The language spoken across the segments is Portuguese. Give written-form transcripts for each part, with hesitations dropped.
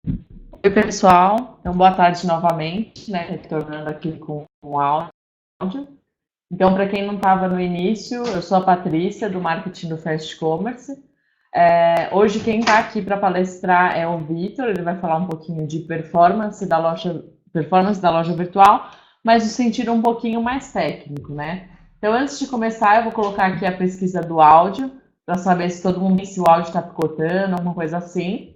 Oi, pessoal. Então, boa tarde novamente, né? Retornando aqui com o áudio. Então, para quem não estava no início, eu sou a Patrícia, do marketing do Fast Commerce. Hoje, quem está aqui para palestrar é o Vitor, ele vai falar um pouquinho de performance da loja virtual, mas no sentido um pouquinho mais técnico, né? Então, antes de começar, eu vou colocar aqui a pesquisa do áudio, para saber se todo mundo, se o áudio está picotando, alguma coisa assim.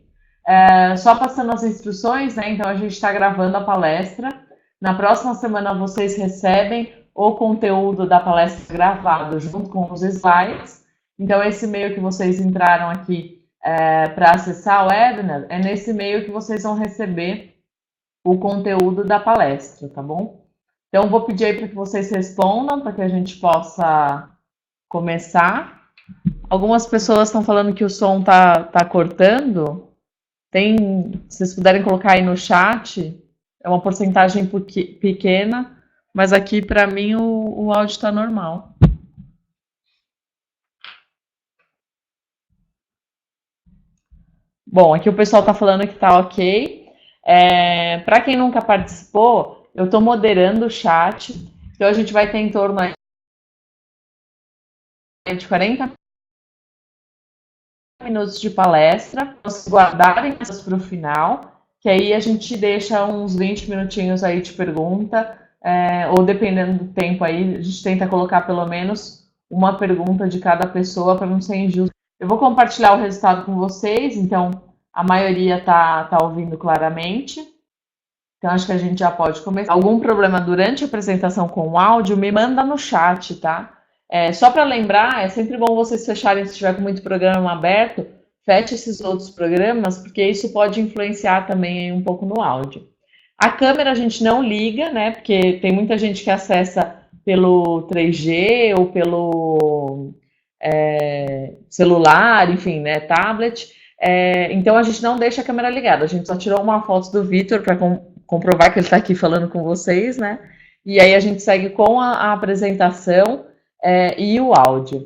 Só passando as instruções, né? Então a gente está gravando a palestra. Na próxima semana vocês recebem o conteúdo da palestra gravado junto com os slides. Então esse e-mail que vocês entraram aqui para acessar o webinar, é nesse e-mail que vocês vão receber o conteúdo da palestra, tá bom? Então vou pedir aí para que vocês respondam para que a gente possa começar. Algumas pessoas estão falando que o som tá cortando. Se vocês puderem colocar aí no chat, é uma porcentagem pequena, mas aqui para mim o áudio está normal. Bom, aqui o pessoal está falando que está ok. Para quem nunca participou, eu estou moderando o chat, então a gente vai ter em torno de 40 minutos de palestra, vocês guardarem essas para o final, que aí a gente deixa uns 20 minutinhos aí de pergunta, ou dependendo do tempo aí, a gente tenta colocar pelo menos uma pergunta de cada pessoa para não ser injusto. Eu vou compartilhar o resultado com vocês, então a maioria tá ouvindo claramente. Então acho que a gente já pode começar. Algum problema durante a apresentação com o áudio, me manda no chat, tá? Só para lembrar, é sempre bom vocês fecharem, se tiver com muito programa aberto, feche esses outros programas, porque isso pode influenciar também um pouco no áudio. A câmera a gente não liga, né? Porque tem muita gente que acessa pelo 3G ou pelo celular, enfim, né? Tablet. Então a gente não deixa a câmera ligada. A gente só tirou uma foto do Vitor para comprovar que ele está aqui falando com vocês, né? E aí a gente segue com a apresentação e o áudio.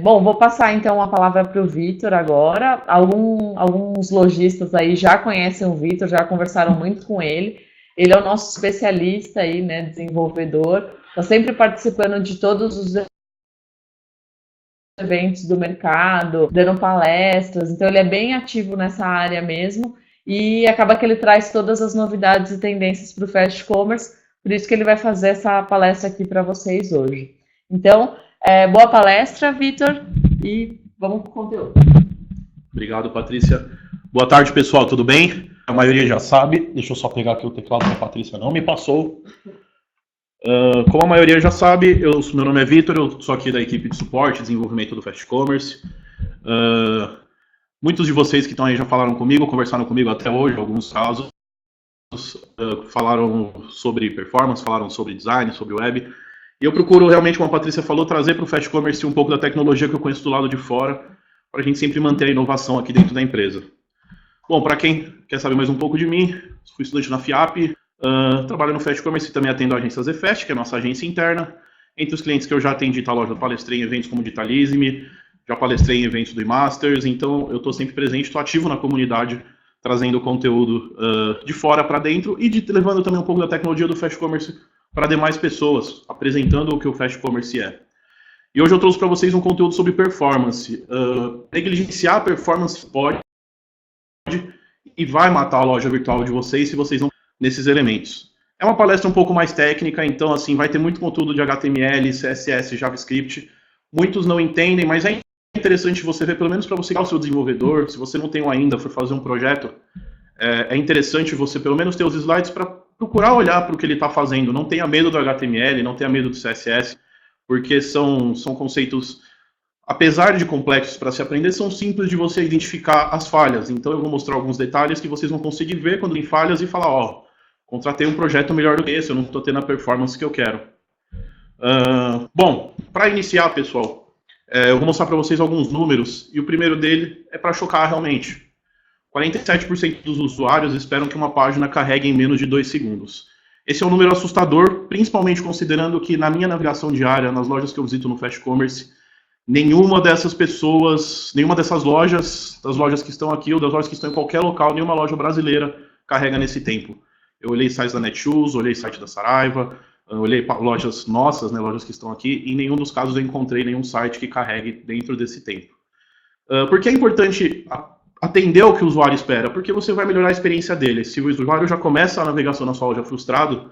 Bom, vou passar então a palavra para o Vitor agora. Alguns lojistas aí já conhecem o Vitor, já conversaram muito com ele. Ele é o nosso especialista aí, né, desenvolvedor. Está sempre participando de todos os eventos do mercado, dando palestras. Então ele é bem ativo nessa área mesmo. E acaba que ele traz todas as novidades e tendências para o Fast Commerce. Por isso que ele vai fazer essa palestra aqui para vocês hoje. Então, boa palestra, Vitor, e vamos para o conteúdo. Obrigado, Patrícia. Boa tarde, pessoal, tudo bem? A maioria já sabe, deixa eu só pegar aqui o teclado que a Patrícia não me passou. Como a maioria já sabe, meu nome é Vitor, eu sou aqui da equipe de suporte e desenvolvimento do Fast Commerce. Muitos de vocês que estão aí já falaram comigo, conversaram comigo até hoje, alguns casos, falaram sobre performance, falaram sobre design, sobre web. E eu procuro realmente, como a Patrícia falou, trazer para o Fast Commerce um pouco da tecnologia que eu conheço do lado de fora, para a gente sempre manter a inovação aqui dentro da empresa. Bom, para quem quer saber mais um pouco de mim, fui estudante na FIAP, trabalho no Fast Commerce e também atendo a agência ZFast, que é a nossa agência interna. Entre os clientes que eu já atendi, tá a loja, palestrei em eventos como o Digitalism, já palestrei em eventos do eMasters, então eu estou sempre presente, estou ativo na comunidade, trazendo conteúdo de fora para dentro e levando também um pouco da tecnologia do Fast Commerce para demais pessoas, apresentando o que o Fast Commerce é. E hoje eu trouxe para vocês um conteúdo sobre performance. Negligenciar a performance pode e vai matar a loja virtual de vocês se vocês não nesses elementos. É uma palestra um pouco mais técnica, então assim vai ter muito conteúdo de HTML, CSS, JavaScript. Muitos não entendem, mas é interessante você ver, pelo menos para você o seu desenvolvedor, se você não tem um ainda, for fazer um projeto, é interessante você pelo menos ter os slides para procurar olhar para o que ele está fazendo. Não tenha medo do HTML, não tenha medo do CSS, porque são conceitos, apesar de complexos para se aprender, são simples de você identificar as falhas. Então eu vou mostrar alguns detalhes que vocês vão conseguir ver quando tem falhas e falar, ó, contratei um projeto melhor do que esse, eu não estou tendo a performance que eu quero. Bom, para iniciar, pessoal, eu vou mostrar para vocês alguns números, e o primeiro dele é para chocar realmente. 47% dos usuários esperam que uma página carregue em menos de 2 segundos. Esse é um número assustador, principalmente considerando que na minha navegação diária, nas lojas que eu visito no Fast Commerce, nenhuma dessas pessoas, nenhuma dessas lojas, das lojas que estão aqui ou das lojas que estão em qualquer local, nenhuma loja brasileira carrega nesse tempo. Eu olhei sites da Netshoes, olhei site da Saraiva, olhei lojas nossas, né, lojas que estão aqui, e em nenhum dos casos eu encontrei nenhum site que carregue dentro desse tempo. Por que é importante atender o que o usuário espera? Porque você vai melhorar a experiência dele. Se o usuário já começa a navegação na sua loja frustrado,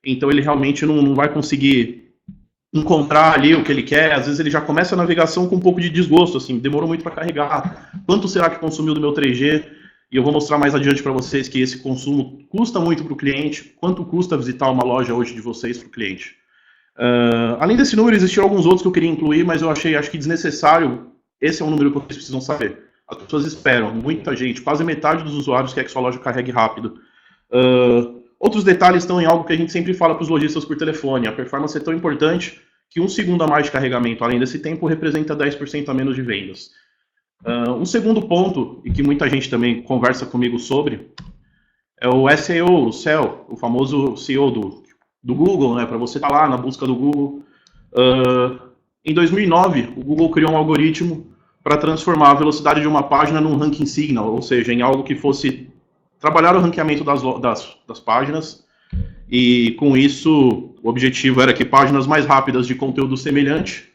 então ele realmente não vai conseguir encontrar ali o que ele quer. Às vezes ele já começa a navegação com um pouco de desgosto, assim, demorou muito para carregar, quanto será que consumiu do meu 3G? E eu vou mostrar mais adiante para vocês que esse consumo custa muito para o cliente, quanto custa visitar uma loja hoje de vocês para o cliente. Além desse número, existiam alguns outros que eu queria incluir, mas eu acho que desnecessário. Esse é um número que vocês precisam saber. As pessoas esperam, muita gente, quase metade dos usuários quer que sua loja carregue rápido. Outros detalhes estão em algo que a gente sempre fala para os lojistas por telefone. A performance é tão importante que 1 segundo a mais de carregamento, além desse tempo, representa 10% a menos de vendas. Um segundo ponto, e que muita gente também conversa comigo sobre, é o SEO, o SEO, o famoso SEO do Google, né, para você estar lá na busca do Google. Em 2009, o Google criou um algoritmo para transformar a velocidade de uma página num ranking signal, ou seja, em algo que fosse trabalhar o ranqueamento das páginas, e com isso o objetivo era que páginas mais rápidas de conteúdo semelhante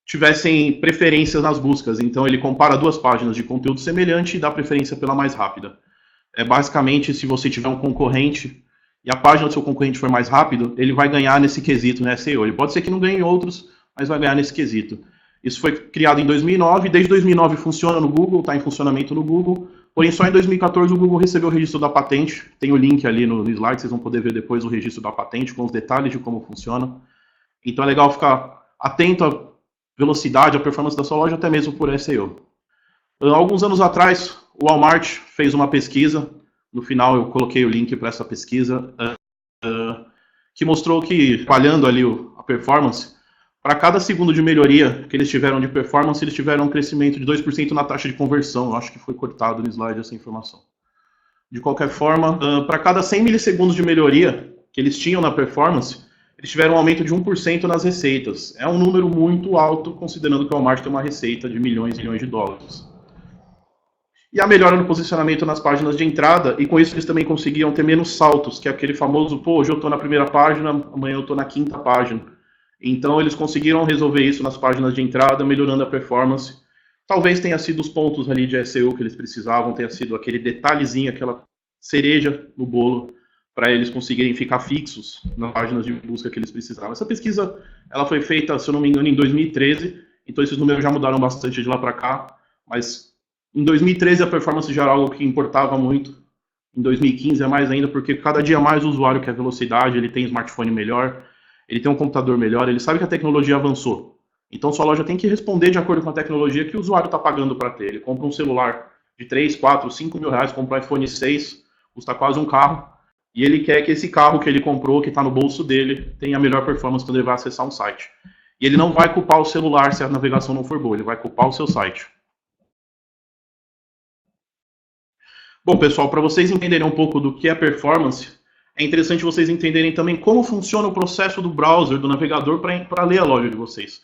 tivessem preferências nas buscas. Então ele compara 2 páginas de conteúdo semelhante e dá preferência pela mais rápida. Basicamente, se você tiver um concorrente e a página do seu concorrente for mais rápido, ele vai ganhar nesse quesito, né, SEO. Ele pode ser que não ganhe em outros, mas vai ganhar nesse quesito. Isso foi criado em 2009, desde 2009 funciona no Google, está em funcionamento no Google, porém só em 2014 o Google recebeu o registro da patente. Tem o link ali no slide, vocês vão poder ver depois o registro da patente com os detalhes de como funciona. Então é legal ficar atento à velocidade, à performance da sua loja, até mesmo por SEO. Alguns anos atrás, o Walmart fez uma pesquisa, no final eu coloquei o link para essa pesquisa, que mostrou que, falhando ali a performance, para cada segundo de melhoria que eles tiveram de performance, eles tiveram um crescimento de 2% na taxa de conversão. Eu acho que foi cortado no slide essa informação. De qualquer forma, para cada 100 milissegundos de melhoria que eles tinham na performance, eles tiveram um aumento de 1% nas receitas. É um número muito alto, considerando que o Walmart tem uma receita de milhões e milhões de dólares. E a melhora no posicionamento nas páginas de entrada, e com isso eles também conseguiam ter menos saltos, que é aquele famoso, hoje eu estou na primeira página, amanhã eu estou na 5ª página. Então eles conseguiram resolver isso nas páginas de entrada, melhorando a performance. Talvez tenha sido os pontos ali de SEO que eles precisavam, tenha sido aquele detalhezinho, aquela cereja no bolo, para eles conseguirem ficar fixos nas páginas de busca que eles precisavam. Essa pesquisa ela foi feita, se eu não me engano, em 2013, então esses números já mudaram bastante de lá para cá, mas em 2013 a performance já era algo que importava muito, em 2015 é mais ainda, porque cada dia mais o usuário quer velocidade, ele tem smartphone melhor, ele tem um computador melhor, ele sabe que a tecnologia avançou. Então sua loja tem que responder de acordo com a tecnologia que o usuário está pagando para ter. Ele compra um celular de 3, 4, 5 mil reais, compra um iPhone 6, custa quase um carro, e ele quer que esse carro que ele comprou, que está no bolso dele, tenha a melhor performance quando ele vai acessar um site. E ele não vai culpar o celular se a navegação não for boa, ele vai culpar o seu site. Bom, pessoal, para vocês entenderem um pouco do que é performance, é interessante vocês entenderem também como funciona o processo do browser, do navegador, para ler a loja de vocês.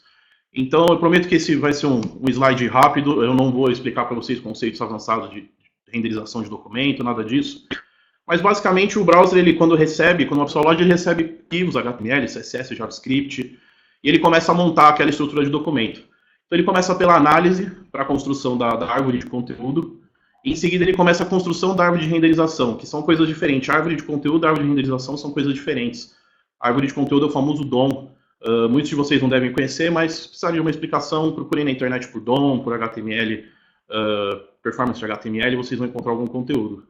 Então, eu prometo que esse vai ser um slide rápido, eu não vou explicar para vocês conceitos avançados de renderização de documento, nada disso. Mas, basicamente, o browser, ele, quando uma pessoa loja, ele recebe arquivos HTML, CSS, JavaScript, e ele começa a montar aquela estrutura de documento. Então, ele começa pela análise, para a construção da árvore de conteúdo. Em seguida, ele começa a construção da árvore de renderização, que são coisas diferentes. A árvore de conteúdo e a árvore de renderização são coisas diferentes. A árvore de conteúdo é o famoso DOM. Muitos de vocês não devem conhecer, mas se precisar de uma explicação, procurem na internet por DOM, por HTML, performance de HTML, vocês vão encontrar algum conteúdo.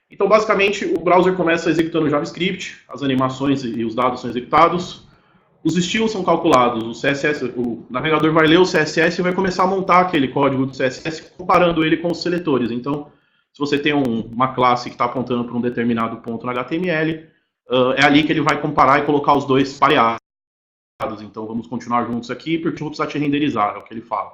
Então, basicamente, o browser começa executando JavaScript, as animações e os dados são executados, os estilos são calculados, o CSS, o navegador vai ler o CSS e vai começar a montar aquele código do CSS, comparando ele com os seletores. Então, se você tem uma classe que está apontando para um determinado ponto no HTML, é ali que ele vai comparar e colocar os dois pareados. Então, vamos continuar juntos aqui, porque eu vou precisar te renderizar, é o que ele fala.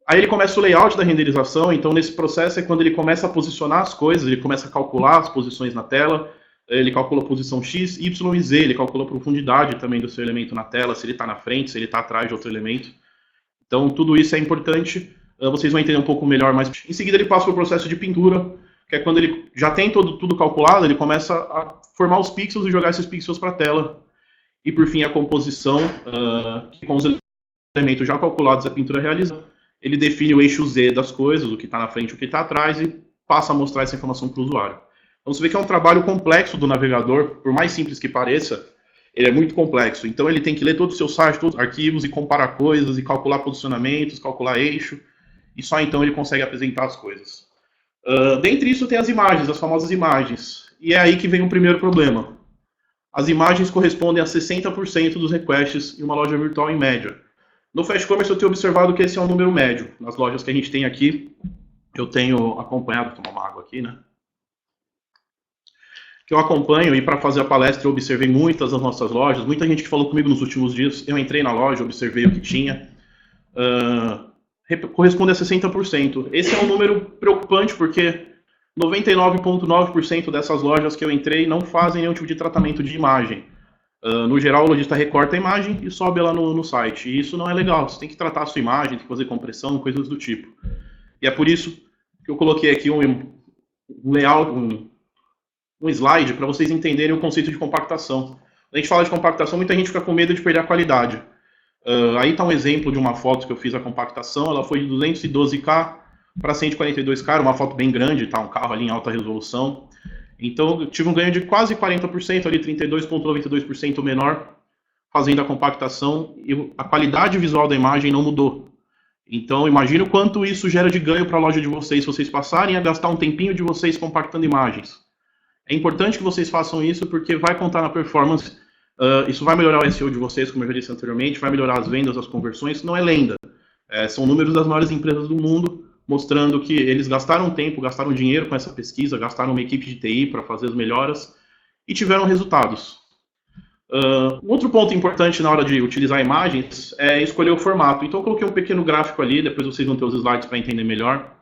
Aí ele começa o layout da renderização, então nesse processo é quando ele começa a posicionar as coisas, ele começa a calcular as posições na tela, ele calcula a posição X, Y e Z, ele calcula a profundidade também do seu elemento na tela, se ele está na frente, se ele está atrás de outro elemento. Então, tudo isso é importante, vocês vão entender um pouco melhor, mas em seguida ele passa para o processo de pintura, que é quando ele já tem tudo calculado, ele começa a formar os pixels e jogar esses pixels para a tela. E, por fim, a composição, que com os elementos já calculados, a pintura realizada, ele define o eixo Z das coisas, o que está na frente e o que está atrás, e passa a mostrar essa informação para o usuário. Então, você vê que é um trabalho complexo do navegador, por mais simples que pareça, ele é muito complexo. Então, ele tem que ler todo o seu site, todos os arquivos, e comparar coisas, e calcular posicionamentos, calcular eixo, e só então ele consegue apresentar as coisas. Dentre isso, tem as imagens, as famosas imagens. E é aí que vem o primeiro problema. As imagens correspondem a 60% dos requests em uma loja virtual em média. No Fast Commerce, eu tenho observado que esse é um número médio. Nas lojas que a gente tem aqui, eu tenho acompanhado, vou tomar uma água aqui, né? Que eu acompanho, e para fazer a palestra eu observei muitas das nossas lojas, muita gente que falou comigo nos últimos dias, eu entrei na loja, observei o que tinha, corresponde a 60%. Esse é um número preocupante, porque 99,9% dessas lojas que eu entrei não fazem nenhum tipo de tratamento de imagem. No geral, o lojista recorta a imagem e sobe ela no site, e isso não é legal, você tem que tratar a sua imagem, tem que fazer compressão, coisas do tipo. E é por isso que eu coloquei aqui um layout, um slide para vocês entenderem o conceito de compactação. Quando a gente fala de compactação, muita gente fica com medo de perder a qualidade. Aí está um exemplo de uma foto que eu fiz a compactação, ela foi de 212K para 142K, uma foto bem grande, tá? Um carro ali em alta resolução. Então eu tive um ganho de quase 40%, ali 32,92% menor, fazendo a compactação, e a qualidade visual da imagem não mudou. Então imagine o quanto isso gera de ganho para a loja de vocês, se vocês passarem a gastar um tempinho de vocês compactando imagens. É importante que vocês façam isso porque vai contar na performance, isso vai melhorar o SEO de vocês, como eu já disse anteriormente, vai melhorar as vendas, as conversões, não é lenda. São números das maiores empresas do mundo, mostrando que eles gastaram tempo, gastaram dinheiro com essa pesquisa, gastaram uma equipe de TI para fazer as melhoras e tiveram resultados. Um outro ponto importante na hora de utilizar imagens é escolher o formato. Então eu coloquei um pequeno gráfico ali, depois vocês vão ter os slides para entender melhor.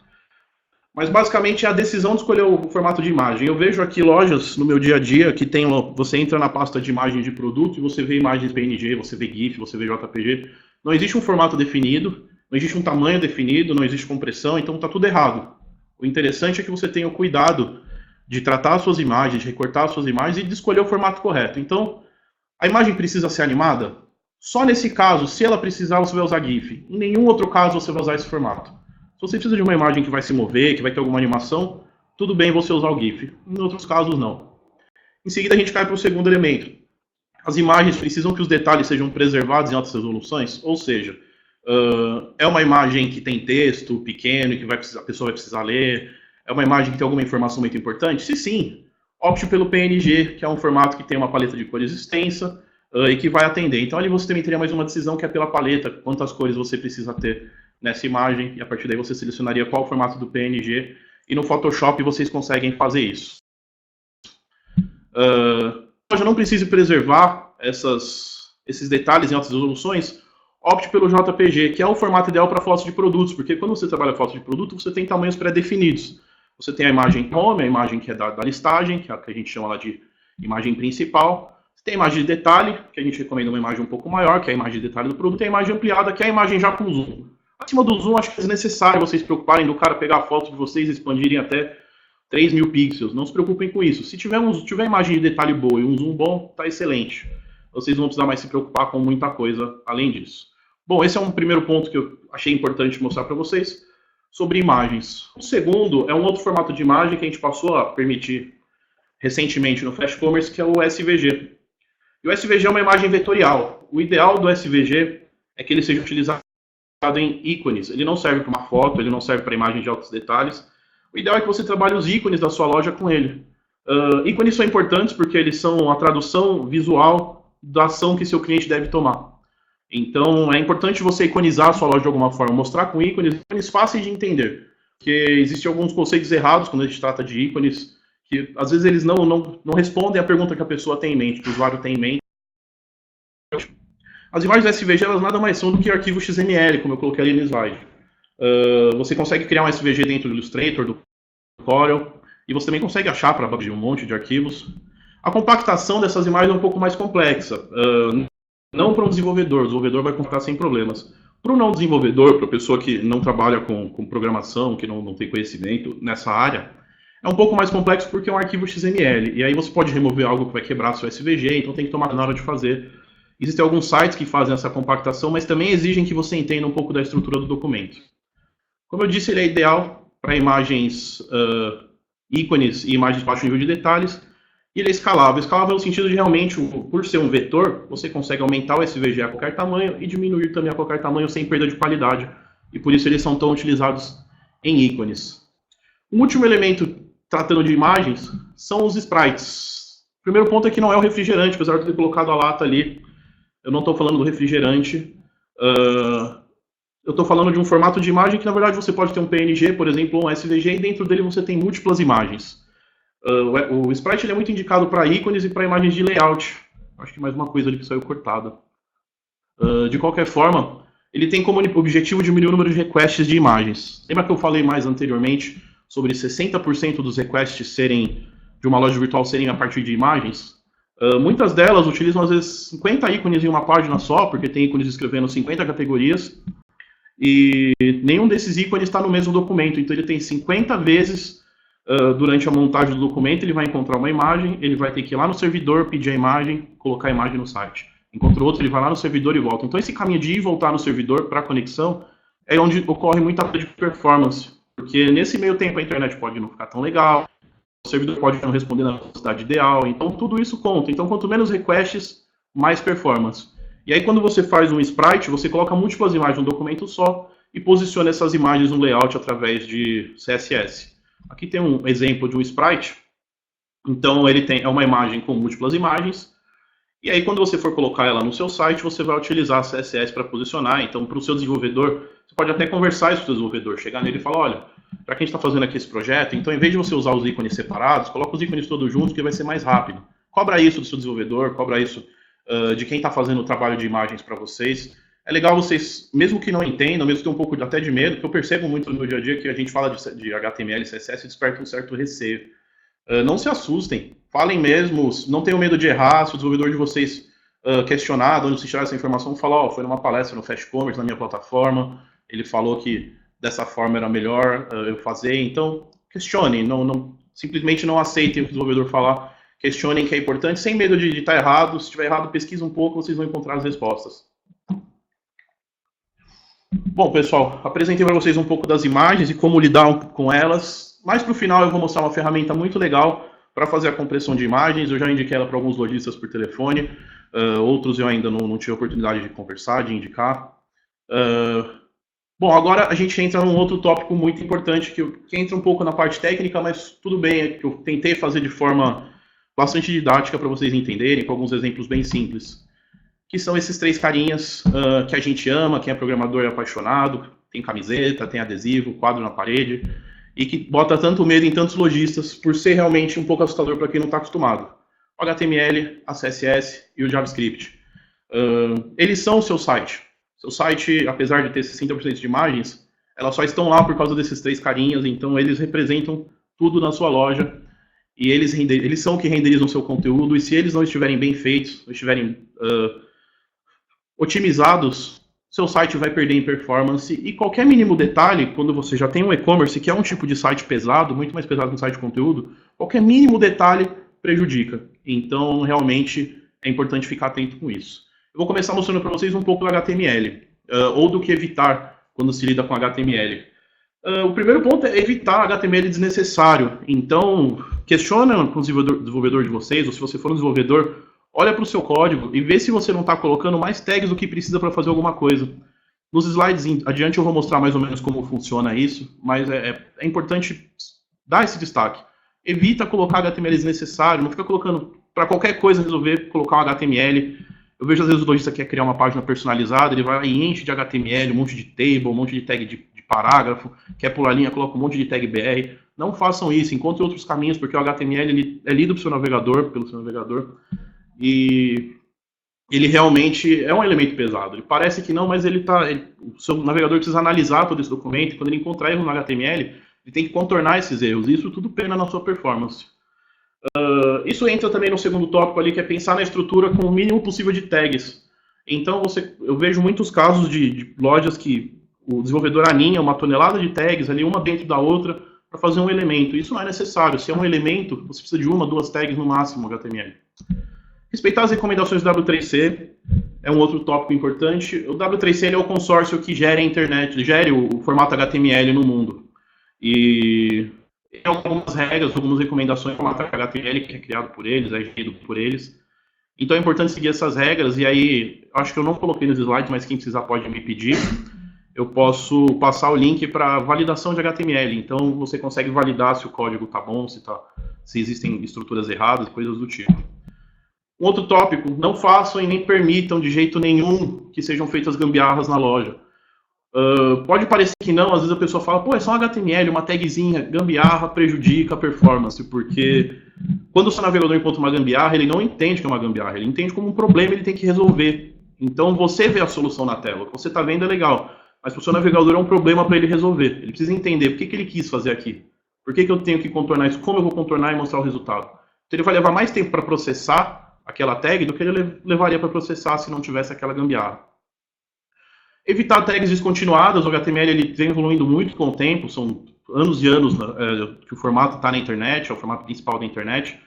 Mas basicamente é a decisão de escolher o formato de imagem. Eu vejo aqui lojas no meu dia a dia que tem, você entra na pasta de imagem de produto e você vê imagens PNG, você vê GIF, você vê JPG. Não existe um formato definido, não existe um tamanho definido, não existe compressão, então está tudo errado. O interessante é que você tenha o cuidado de tratar as suas imagens, de recortar as suas imagens e de escolher o formato correto. Então, a imagem precisa ser animada? Só nesse caso, se ela precisar, você vai usar GIF. Em nenhum outro caso você vai usar esse formato. Se você precisa de uma imagem que vai se mover, que vai ter alguma animação, tudo bem você usar o GIF. Em outros casos, não. Em seguida, a gente cai para o segundo elemento. As imagens precisam que os detalhes sejam preservados em altas resoluções, ou seja, é uma imagem que tem texto pequeno e que a pessoa vai precisar ler, é uma imagem que tem alguma informação muito importante? Se sim, opte pelo PNG, que é um formato que tem uma paleta de cores extensa e que vai atender. Então ali você também teria mais uma decisão que é pela paleta, quantas cores você precisa ter nessa imagem, e a partir daí você selecionaria qual o formato do PNG, e no Photoshop vocês conseguem fazer isso. Já não precise preservar esses detalhes em altas resoluções, opte pelo JPG, que é o formato ideal para fotos de produtos, porque quando você trabalha fotos de produto, você tem tamanhos pré-definidos. Você tem a imagem home, a imagem que é da listagem, que é a que a gente chama lá de imagem principal. Você tem a imagem de detalhe, que a gente recomenda uma imagem um pouco maior, que é a imagem de detalhe do produto, e a imagem ampliada, que é a imagem já com zoom. Acima do zoom, acho que é desnecessário vocês se preocuparem do cara pegar a foto de vocês e expandirem até 3.000 pixels. Não se preocupem com isso. Se tiver imagem de detalhe boa e um zoom bom, está excelente. Vocês não vão precisar mais se preocupar com muita coisa além disso. Bom, esse é um primeiro ponto que eu achei importante mostrar para vocês sobre imagens. O segundo é um outro formato de imagem que a gente passou a permitir recentemente no Fast Commerce, que é o SVG. E o SVG é uma imagem vetorial. O ideal do SVG é que ele seja utilizado em ícones. Ele não serve para uma foto, ele não serve para imagem de altos detalhes. O ideal é que você trabalhe os ícones da sua loja com ele. Ícones são importantes porque eles são a tradução visual da ação que seu cliente deve tomar. Então é importante você iconizar a sua loja de alguma forma, mostrar com ícones fáceis de entender. Porque existem alguns conceitos errados quando a gente trata de ícones, que às vezes eles não respondem à pergunta que a pessoa tem em mente, que o usuário tem em mente. As imagens do SVG elas nada mais são do que arquivo XML, como eu coloquei ali no slide. Você consegue criar um SVG dentro do Illustrator, do Corel, e você também consegue achar para um monte de arquivos. A compactação dessas imagens é um pouco mais complexa. Não para o desenvolvedor vai compactar sem problemas. Para o não desenvolvedor, para a pessoa que não trabalha com programação, que não tem conhecimento nessa área, é um pouco mais complexo porque é um arquivo XML. E aí você pode remover algo que vai quebrar seu SVG, então tem que tomar na hora de fazer. Existem alguns sites que fazem essa compactação, mas também exigem que você entenda um pouco da estrutura do documento. Como eu disse, ele é ideal para imagens ícones e imagens de baixo nível de detalhes. E ele é escalável. Escalável no sentido de realmente, por ser um vetor, você consegue aumentar o SVG a qualquer tamanho e diminuir também a qualquer tamanho sem perda de qualidade. E por isso eles são tão utilizados em ícones. O último elemento, tratando de imagens, são os sprites. O primeiro ponto é que não é o refrigerante, apesar de eu ter colocado a lata ali. Eu não estou falando do refrigerante. Eu estou falando de um formato de imagem que, na verdade, você pode ter um PNG, por exemplo, ou um SVG, e dentro dele você tem múltiplas imagens. O sprite ele é muito indicado para ícones e para imagens de layout. Acho que mais uma coisa ali que saiu cortada. De qualquer forma, ele tem como objetivo diminuir o número de requests de imagens. Lembra que eu falei mais anteriormente sobre 60% dos requests de uma loja virtual serem a partir de imagens? Muitas delas utilizam, às vezes, 50 ícones em uma página só, porque tem ícones escrevendo 50 categorias, e nenhum desses ícones está no mesmo documento. Então ele tem 50 vezes... durante a montagem do documento, ele vai encontrar uma imagem, ele vai ter que ir lá no servidor, pedir a imagem, colocar a imagem no site. Encontra outro, ele vai lá no servidor e volta. Então, esse caminho de ir e voltar no servidor para a conexão é onde ocorre muita perda de performance. Porque nesse meio tempo a internet pode não ficar tão legal, o servidor pode não responder na velocidade ideal, então tudo isso conta. Então, quanto menos requests, mais performance. E aí, quando você faz um sprite, você coloca múltiplas imagens num documento só e posiciona essas imagens no layout através de CSS. Aqui tem um exemplo de um sprite. Então, ele é uma imagem com múltiplas imagens. E aí, quando você for colocar ela no seu site, você vai utilizar a CSS para posicionar. Então, para o seu desenvolvedor, você pode até conversar isso com o seu desenvolvedor. Chegar nele e falar, olha, já que a gente está fazendo aqui esse projeto, então, em vez de você usar os ícones separados, coloca os ícones todos juntos, que vai ser mais rápido. Cobra isso do seu desenvolvedor, cobra isso de quem está fazendo o trabalho de imagens para vocês. É legal vocês, mesmo que não entendam, mesmo que tenham um pouco até de medo, porque eu percebo muito no meu dia a dia que a gente fala de HTML e CSS e desperta um certo receio. Não se assustem, falem mesmo, não tenham medo de errar. Se o desenvolvedor de vocês questionar de onde se tirar essa informação, fala, foi numa palestra no Fast Commerce, na minha plataforma, ele falou que dessa forma era melhor eu fazer. Então, questionem, simplesmente não aceitem o que o desenvolvedor falar, questionem que é importante, sem medo de estar errado. Se estiver errado, pesquisa um pouco, vocês vão encontrar as respostas. Bom, pessoal, apresentei para vocês um pouco das imagens e como lidar com elas. Mais para o final eu vou mostrar uma ferramenta muito legal para fazer a compressão de imagens. Eu já indiquei ela para alguns lojistas por telefone, outros eu ainda não tive a oportunidade de conversar, de indicar. Bom, agora a gente entra num outro tópico muito importante, que entra um pouco na parte técnica, mas tudo bem, é que eu tentei fazer de forma bastante didática para vocês entenderem, com alguns exemplos bem simples. Que são esses três carinhas que a gente ama, quem é programador é apaixonado, tem camiseta, tem adesivo, quadro na parede, e que bota tanto medo em tantos lojistas por ser realmente um pouco assustador para quem não está acostumado. O HTML, a CSS e o JavaScript. Eles são o seu site. Seu site, apesar de ter 60% de imagens, elas só estão lá por causa desses três carinhas, então eles representam tudo na sua loja, e eles são o que renderizam o seu conteúdo, e se eles não estiverem bem feitos, não estiverem otimizados, seu site vai perder em performance, e qualquer mínimo detalhe, quando você já tem um e-commerce, que é um tipo de site pesado, muito mais pesado que um site de conteúdo, qualquer mínimo detalhe prejudica. Então, realmente, é importante ficar atento com isso. Eu vou começar mostrando para vocês um pouco do HTML, ou do que evitar quando se lida com HTML. O primeiro ponto é evitar HTML desnecessário. Então, questiona com o desenvolvedor de vocês, ou se você for um desenvolvedor, olha para o seu código e vê se você não está colocando mais tags do que precisa para fazer alguma coisa. Nos slides adiante eu vou mostrar mais ou menos como funciona isso, mas é importante dar esse destaque. Evita colocar HTML desnecessário, não fica colocando, para qualquer coisa resolver colocar um HTML. Eu vejo às vezes o lojista quer criar uma página personalizada, ele vai e enche de HTML, um monte de table, um monte de tag de parágrafo, quer pular linha, coloca um monte de tag BR. Não façam isso, encontrem outros caminhos, porque o HTML ele é lido pelo seu navegador, e ele realmente é um elemento pesado. Ele parece que não, mas o seu navegador precisa analisar todo esse documento, e quando ele encontrar erro no HTML, ele tem que contornar esses erros. Isso tudo pena na sua performance. Isso entra também no segundo tópico ali, que é pensar na estrutura com o mínimo possível de tags. Então, eu vejo muitos casos de lojas que o desenvolvedor aninha uma tonelada de tags ali, uma dentro da outra, para fazer um elemento. Isso não é necessário. Se é um elemento, você precisa de uma, duas tags no máximo HTML. Respeitar as recomendações do W3C é um outro tópico importante. O W3C é o consórcio que gere a internet, gere o formato HTML no mundo. E tem algumas regras, algumas recomendações do formato HTML que é criado por eles, é gerido por eles. Então é importante seguir essas regras. E aí, acho que eu não coloquei nos slides, mas quem precisar pode me pedir. Eu posso passar o link para validação de HTML. Então você consegue validar se o código está bom, se existem estruturas erradas, coisas do tipo. Um outro tópico, não façam e nem permitam de jeito nenhum que sejam feitas gambiarras na loja. Pode parecer que não, às vezes a pessoa fala, pô, é só um HTML, uma tagzinha, gambiarra prejudica a performance, porque quando o seu navegador encontra uma gambiarra, ele não entende que é uma gambiarra, ele entende como um problema ele tem que resolver. Então você vê a solução na tela, o que você está vendo é legal, mas para o seu navegador é um problema para ele resolver. Ele precisa entender por que ele quis fazer aqui, por que eu tenho que contornar isso, como eu vou contornar e mostrar o resultado. Então ele vai levar mais tempo para processar aquela tag do que ele levaria para processar se não tivesse aquela gambiarra. Evitar tags descontinuadas, o HTML ele vem evoluindo muito com o tempo, são anos e anos que o formato está na internet, é o formato principal da internet,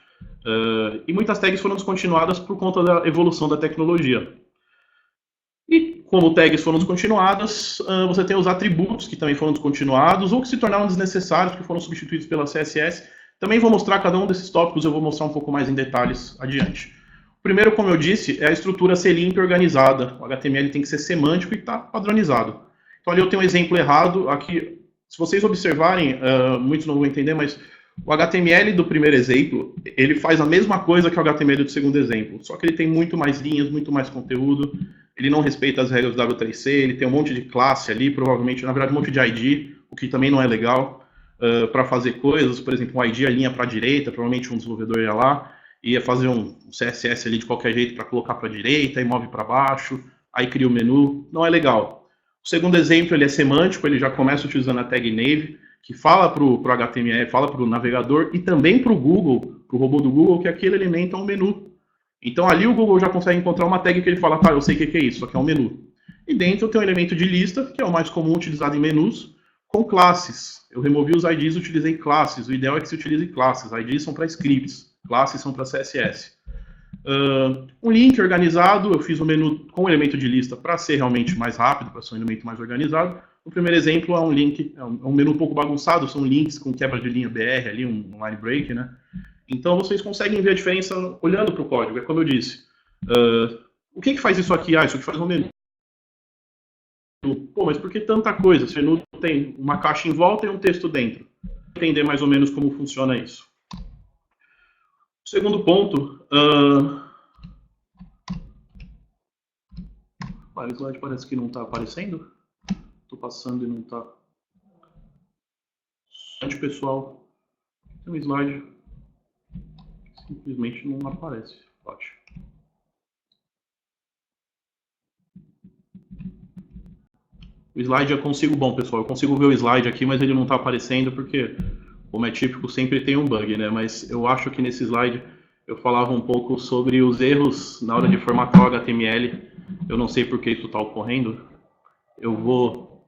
e muitas tags foram descontinuadas por conta da evolução da tecnologia. E como tags foram descontinuadas, você tem os atributos que também foram descontinuados ou que se tornaram desnecessários, que foram substituídos pela CSS. Também vou mostrar cada um desses tópicos, eu vou mostrar um pouco mais em detalhes adiante. O primeiro, como eu disse, é a estrutura ser limpa e organizada. O HTML tem que ser semântico e está padronizado. Então ali eu tenho um exemplo errado. Aqui, se vocês observarem, muitos não vão entender, mas o HTML do primeiro exemplo, ele faz a mesma coisa que o HTML do segundo exemplo, só que ele tem muito mais linhas, muito mais conteúdo, ele não respeita as regras do W3C, ele tem um monte de classe ali, provavelmente, na verdade, um monte de ID, o que também não é legal, para fazer coisas. Por exemplo, um ID alinha para a direita, provavelmente um desenvolvedor ia lá, ia fazer um CSS ali de qualquer jeito para colocar para a direita e move para baixo, aí cria o menu, não é legal. O segundo exemplo, ele é semântico, ele já começa utilizando a tag nave, que fala para o HTML, fala para o navegador e também para o Google, para o robô do Google, que aquele elemento é um menu. Então ali o Google já consegue encontrar uma tag que ele fala, tá, eu sei o que é isso, só que é um menu. E dentro tem um elemento de lista, que é o mais comum utilizado em menus, com classes. Eu removi os IDs e utilizei classes. O ideal é que se utilize classes. IDs são para scripts, classes são para CSS. Um link organizado, eu fiz um menu com elemento de lista para ser realmente mais rápido, para ser um elemento mais organizado. O primeiro exemplo é um link, é um menu um pouco bagunçado, são links com quebra de linha BR ali, um line break, né? Então vocês conseguem ver a diferença olhando para o código, é como eu disse. O que faz isso aqui? Isso aqui faz um menu. Pô, mas por que tanta coisa? Esse menu tem uma caixa em volta e um texto dentro. Vou entender mais ou menos como funciona isso. O segundo ponto... O slide parece que não está aparecendo. Estou passando e não está. Pessoal, tem um slide que simplesmente não aparece. Pode. O slide eu consigo, bom pessoal, eu consigo ver o slide aqui, mas ele não está aparecendo porque, como é típico, sempre tem um bug, né? Mas eu acho que nesse slide eu falava um pouco sobre os erros na hora de formatar o HTML. Eu não sei por que isso está ocorrendo. Eu vou...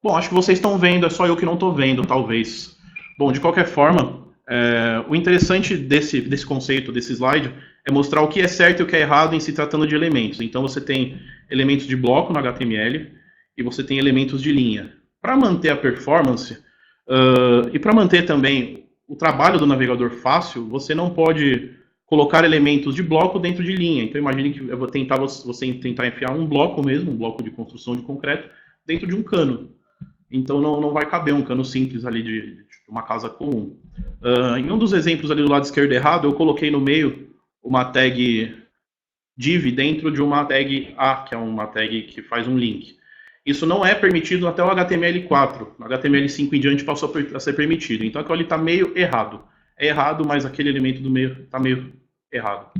Bom, acho que vocês estão vendo, é só eu que não estou vendo, talvez. Bom, de qualquer forma, o interessante desse conceito, desse slide, é mostrar o que é certo e o que é errado em se tratando de elementos. Então você tem elementos de bloco no HTML e você tem elementos de linha. Para manter a performance e para manter também o trabalho do navegador fácil, você não pode colocar elementos de bloco dentro de linha. Então imagine que eu vou tentar enfiar um bloco mesmo, um bloco de construção de concreto, dentro de um cano. Então não vai caber um cano simples ali de uma casa comum. Em um dos exemplos ali do lado esquerdo errado, eu coloquei no meio uma tag div dentro de uma tag A, que é uma tag que faz um link. Isso não é permitido até o HTML4. No HTML5 em diante passou a ser permitido. Então aquilo ali está meio errado. É errado, mas aquele elemento do meio está meio errado.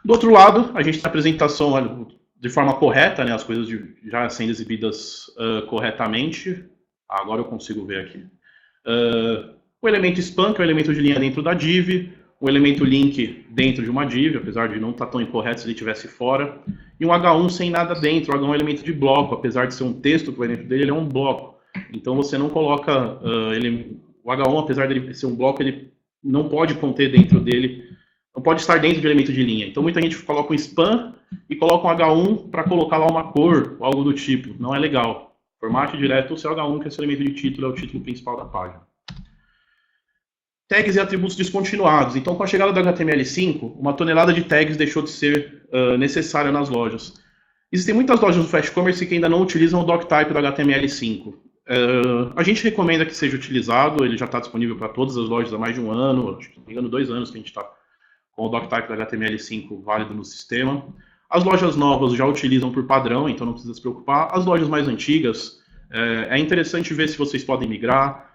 Do outro lado, a gente tem a apresentação de forma correta, né, as coisas já sendo exibidas corretamente. Agora eu consigo ver aqui. O elemento span, que é o elemento de linha dentro da div. um elemento link dentro de uma div, apesar de não estar tão incorreto se ele estivesse fora, e um H1 sem nada dentro. O H1 é um elemento de bloco, apesar de ser um texto que vai dentro dele, ele é um bloco. Então você não coloca o H1, apesar de ser um bloco, ele não pode conter dentro dele, não pode estar dentro de elemento de linha. Então muita gente coloca um span e coloca um H1 para colocar lá uma cor, ou algo do tipo. Não é legal. Formate direto o seu H1, que é esse elemento de título, é o título principal da página. Tags e atributos descontinuados. Então, com a chegada do HTML5, uma tonelada de tags deixou de ser necessária nas lojas. Existem muitas lojas do Fast Commerce que ainda não utilizam o doctype do HTML5. A gente recomenda que seja utilizado, ele já está disponível para todas as lojas há mais de um ano, acho que não me engano 2 anos que a gente está com o doctype do HTML5 válido no sistema. As lojas novas já utilizam por padrão, então não precisa se preocupar. As lojas mais antigas, é interessante ver se vocês podem migrar.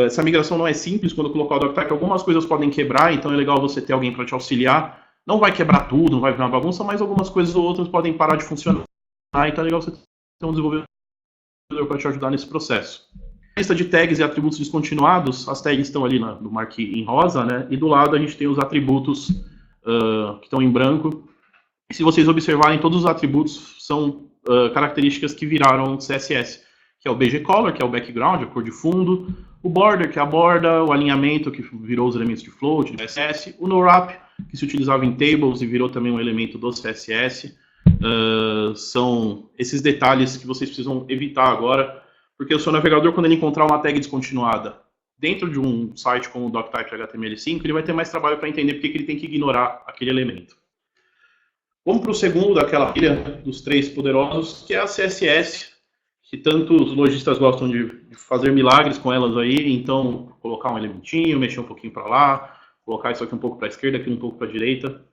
Essa migração não é simples quando colocar o doctype, algumas coisas podem quebrar, então é legal você ter alguém para te auxiliar. Não vai quebrar tudo, não vai virar uma bagunça, mas algumas coisas ou outras podem parar de funcionar, então é legal você ter um desenvolvedor para te ajudar nesse processo. Lista de tags e atributos descontinuados, as tags estão ali no marquee em rosa, né? E do lado a gente tem os atributos que estão em branco. E se vocês observarem, todos os atributos são características que viraram CSS, que é o BG Color, que é o background, a cor de fundo, o border, que é a borda, o alinhamento, que virou os elementos de float, de CSS, o no-wrap, que se utilizava em tables e virou também um elemento do CSS. São esses detalhes que vocês precisam evitar agora, porque o seu navegador, quando ele encontrar uma tag descontinuada dentro de um site como o doctype HTML5, ele vai ter mais trabalho para entender porque que ele tem que ignorar aquele elemento. Vamos para o segundo daquela pilha dos 3 poderosos, que é a CSS, que tanto os lojistas gostam de fazer milagres com elas aí, então colocar um elementinho, mexer um pouquinho para lá, colocar isso aqui um pouco para a esquerda, aqui um pouco para a direita.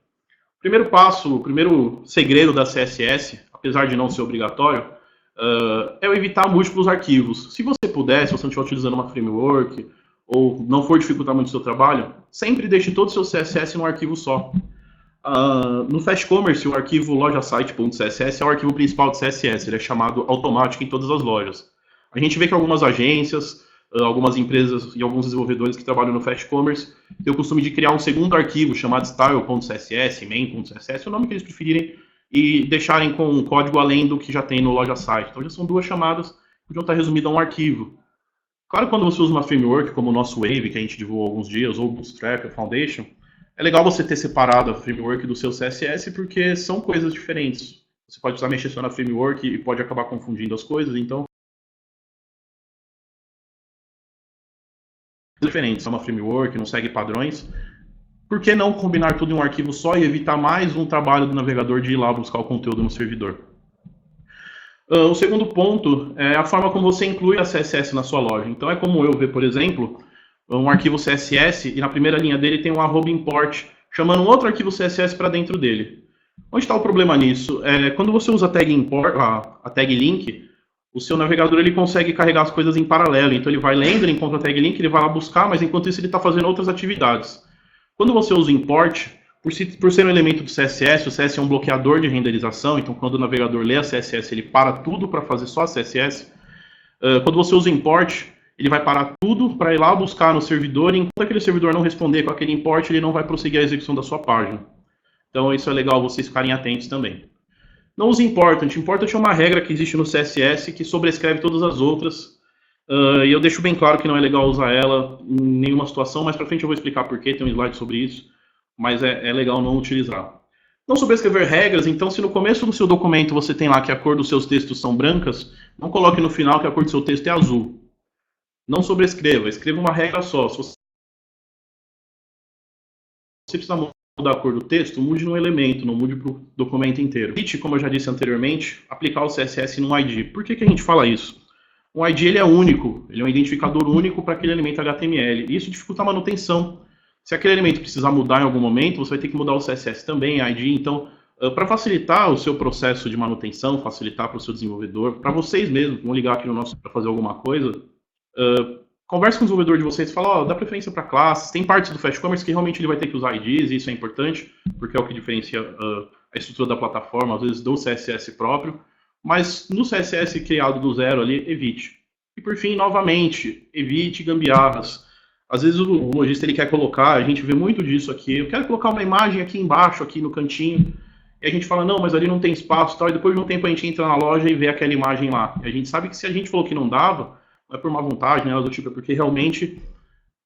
O primeiro passo, o primeiro segredo da CSS, apesar de não ser obrigatório, é evitar múltiplos arquivos. Se você puder, se você não estiver utilizando uma framework, ou não for dificultar muito o seu trabalho, sempre deixe todo o seu CSS num arquivo só. No Fast Commerce, o arquivo lojasite.css é o arquivo principal de CSS, ele é chamado automático em todas as lojas. A gente vê que algumas agências, algumas empresas e alguns desenvolvedores que trabalham no Fast Commerce têm o costume de criar um segundo arquivo chamado style.css, main.css, o nome que eles preferirem, e deixarem com um código além do que já tem no LojaSite. Então já são 2 chamadas que podiam estar resumidas a um arquivo. Claro, quando você usa uma framework como o nosso Wave, que a gente divulgou há alguns dias, ou o Bootstrap, ou Foundation, é legal você ter separado a framework do seu CSS, porque são coisas diferentes. Você pode estar mexendo só na framework e pode acabar confundindo as coisas, então diferentes, é uma framework, não segue padrões. Por que não combinar tudo em um arquivo só e evitar mais um trabalho do navegador de ir lá buscar o conteúdo no servidor? O segundo ponto é a forma como você inclui a CSS na sua loja. Então é como eu ver, por exemplo, um arquivo CSS e na primeira linha dele tem um @import, chamando um outro arquivo CSS para dentro dele. Onde está o problema nisso? Quando você usa a tag import, a tag link, o seu navegador ele consegue carregar as coisas em paralelo. Então ele vai lendo, ele encontra a tag link, ele vai lá buscar, mas enquanto isso ele está fazendo outras atividades. Quando você usa o import, por ser um elemento do CSS, o CSS é um bloqueador de renderização, então quando o navegador lê a CSS, ele para tudo para fazer só a CSS. Quando você usa o import, ele vai parar tudo para ir lá buscar no servidor, e enquanto aquele servidor não responder com aquele import, ele não vai prosseguir a execução da sua página. Então isso é legal vocês ficarem atentos também. Não use important. Important é uma regra que existe no CSS que sobrescreve todas as outras. E eu deixo bem claro que não é legal usar ela em nenhuma situação, mas para frente eu vou explicar por quê, tem um slide sobre isso, mas é legal não utilizar. Não sobrescrever regras, então se no começo do seu documento você tem lá que a cor dos seus textos são brancas, não coloque no final que a cor do seu texto é azul. Não sobrescreva, escreva uma regra só. Se você precisar mudar a cor do texto, mude no elemento, não mude para o documento inteiro. Evite, como eu já disse anteriormente, aplicar o CSS num ID. Por que a gente fala isso? Um ID ele é único, ele é um identificador único para aquele elemento HTML. E isso dificulta a manutenção. Se aquele elemento precisar mudar em algum momento, você vai ter que mudar o CSS também, ID. Então, para facilitar o seu processo de manutenção, facilitar para o seu desenvolvedor, para vocês mesmos, vão ligar aqui no nosso para fazer alguma coisa, converse com o desenvolvedor de vocês e fala, dá preferência para classes. Tem partes do Fast Commerce que realmente ele vai ter que usar IDs, e isso é importante, porque é o que diferencia a estrutura da plataforma, às vezes do CSS próprio. Mas no CSS criado do zero ali, evite. E por fim, novamente, evite gambiarras. Às vezes o lojista ele quer colocar, a gente vê muito disso aqui, eu quero colocar uma imagem aqui embaixo, aqui no cantinho, e a gente fala, não, mas ali não tem espaço, tal, e depois de um tempo a gente entra na loja e vê aquela imagem lá. E a gente sabe que se a gente falou que não dava, não é por má vontade, né, do tipo, é porque realmente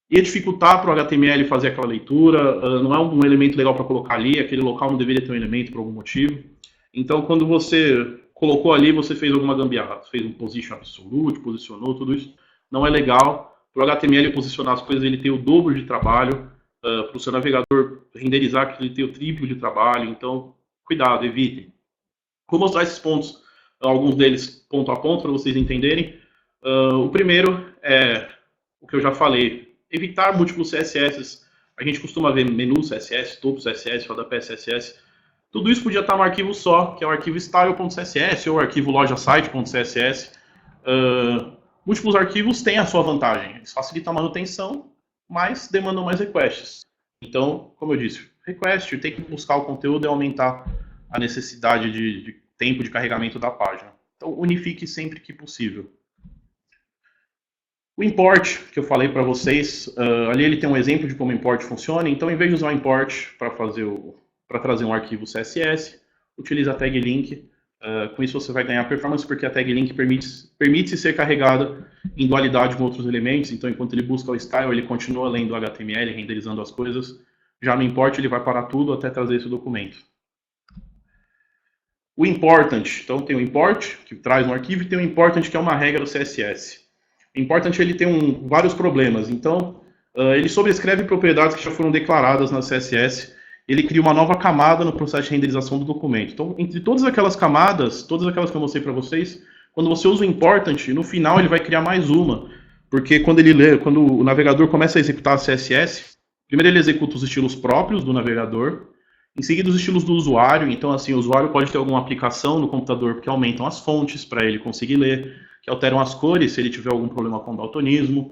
ia dificultar para o HTML fazer aquela leitura, não é um elemento legal para colocar ali, aquele local não deveria ter um elemento por algum motivo. Então, quando você colocou ali, você fez alguma gambiarra, fez um position absolute, posicionou, tudo isso não é legal. Para o HTML posicionar as coisas, ele tem o dobro de trabalho. Para o seu navegador renderizar, ele tem o triplo de trabalho. Então, cuidado, evitem. Vou mostrar esses pontos, alguns deles ponto a ponto, para vocês entenderem. O primeiro é o que eu já falei, evitar múltiplos CSS. A gente costuma ver menu CSS, topo CSS, rodapé CSS. Tudo isso podia estar num arquivo só, que é o arquivo style.css ou o arquivo lojasite.css. Múltiplos arquivos têm a sua vantagem. Eles facilitam a manutenção, mas demandam mais requests. Então, como eu disse, request, tem que buscar o conteúdo e aumentar a necessidade de tempo de carregamento da página. Então, unifique sempre que possível. O import, que eu falei para vocês, ali ele tem um exemplo de como o import funciona. Então, em vez de usar o import para trazer um arquivo CSS, utilize a tag link. Com isso você vai ganhar performance, porque a tag link permite ser carregada em dualidade com outros elementos. Então, enquanto ele busca o style, ele continua lendo o HTML, renderizando as coisas. Já no import, ele vai parar tudo até trazer esse documento. O important, então tem o import, que traz um arquivo, e tem o important, que é uma regra do CSS. O important ele tem vários problemas. Então, ele sobrescreve propriedades que já foram declaradas na CSS. Ele cria uma nova camada no processo de renderização do documento. Então, entre todas aquelas camadas, todas aquelas que eu mostrei para vocês, quando você usa o important, no final ele vai criar mais uma. Porque quando o navegador começa a executar a CSS, primeiro ele executa os estilos próprios do navegador, em seguida os estilos do usuário. Então, assim, o usuário pode ter alguma aplicação no computador que aumentam as fontes para ele conseguir ler, que alteram as cores se ele tiver algum problema com daltonismo.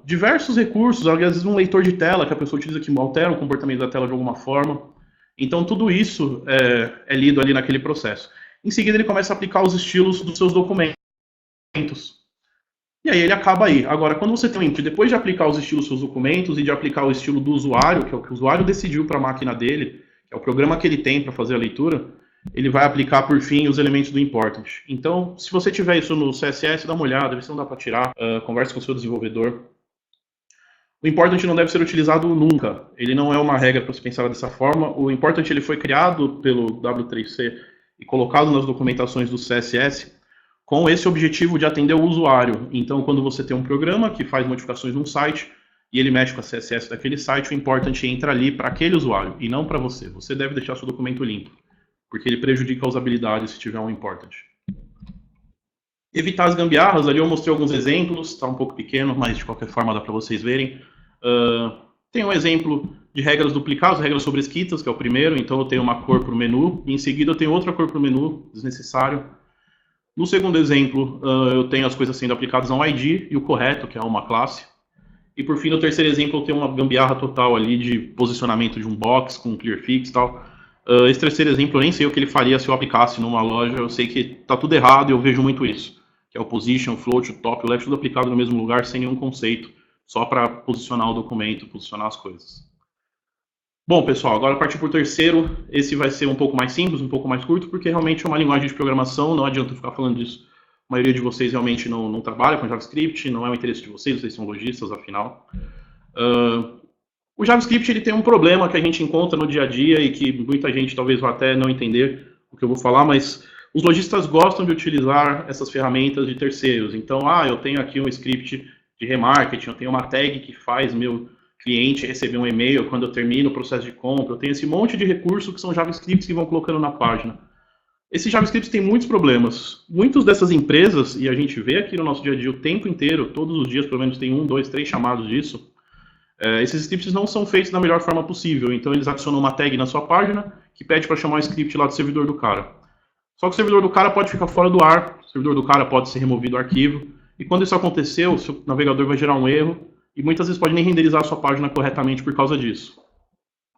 Diversos recursos, às vezes um leitor de tela que a pessoa utiliza que altera o comportamento da tela de alguma forma. Então tudo isso é lido ali naquele processo. Em seguida ele começa a aplicar os estilos dos seus documentos. E aí ele acaba aí. Agora, quando você tem depois de aplicar os estilos dos seus documentos e de aplicar o estilo do usuário, que é o que o usuário decidiu para a máquina dele, que é o programa que ele tem para fazer a leitura, ele vai aplicar, por fim, os elementos do important. Então, se você tiver isso no CSS, dá uma olhada, vê se não dá para tirar, converse com o seu desenvolvedor. O important não deve ser utilizado nunca. Ele não é uma regra para se pensar dessa forma. O important ele foi criado pelo W3C e colocado nas documentações do CSS com esse objetivo de atender o usuário. Então, quando você tem um programa que faz modificações num site e ele mexe com a CSS daquele site, o important entra ali para aquele usuário e não para você. Você deve deixar seu documento limpo, porque ele prejudica a usabilidade se tiver um important. Evitar as gambiarras, ali eu mostrei alguns exemplos, está um pouco pequeno, mas de qualquer forma dá para vocês verem. Tem um exemplo de regras duplicadas, regras sobrescritas, que é o primeiro. Então eu tenho uma cor para o menu, e em seguida eu tenho outra cor para o menu, desnecessário. No segundo exemplo, eu tenho as coisas sendo aplicadas a um ID e o correto, que é uma classe. E por fim, no terceiro exemplo, eu tenho uma gambiarra total ali de posicionamento de um box com clear fix e tal. Esse terceiro exemplo, eu nem sei o que ele faria se eu aplicasse numa loja. Eu sei que está tudo errado e eu vejo muito isso. Que é o position, o float, o top, o left, tudo aplicado no mesmo lugar, sem nenhum conceito. Só para posicionar o documento, posicionar as coisas. Bom, pessoal, agora partir para o terceiro. Esse vai ser um pouco mais simples, um pouco mais curto, porque realmente é uma linguagem de programação, não adianta ficar falando disso. A maioria de vocês realmente não trabalha com JavaScript, não é o interesse de vocês são lojistas, afinal. O JavaScript ele tem um problema que a gente encontra no dia a dia e que muita gente talvez vá até não entender o que eu vou falar, mas os lojistas gostam de utilizar essas ferramentas de terceiros. Então, eu tenho aqui um script de remarketing, eu tenho uma tag que faz meu cliente receber um e-mail quando eu termino o processo de compra, eu tenho esse monte de recursos que são JavaScripts que vão colocando na página. Esses JavaScripts têm muitos problemas. Muitas dessas empresas, e a gente vê aqui no nosso dia a dia o tempo inteiro, todos os dias pelo menos tem 1, 2, 3 chamados disso, esses scripts não são feitos da melhor forma possível. Então eles adicionam uma tag na sua página que pede para chamar um script lá do servidor do cara. Só que o servidor do cara pode ficar fora do ar, o servidor do cara pode ser removido do arquivo, e quando isso acontecer, o seu navegador vai gerar um erro, e muitas vezes pode nem renderizar a sua página corretamente por causa disso.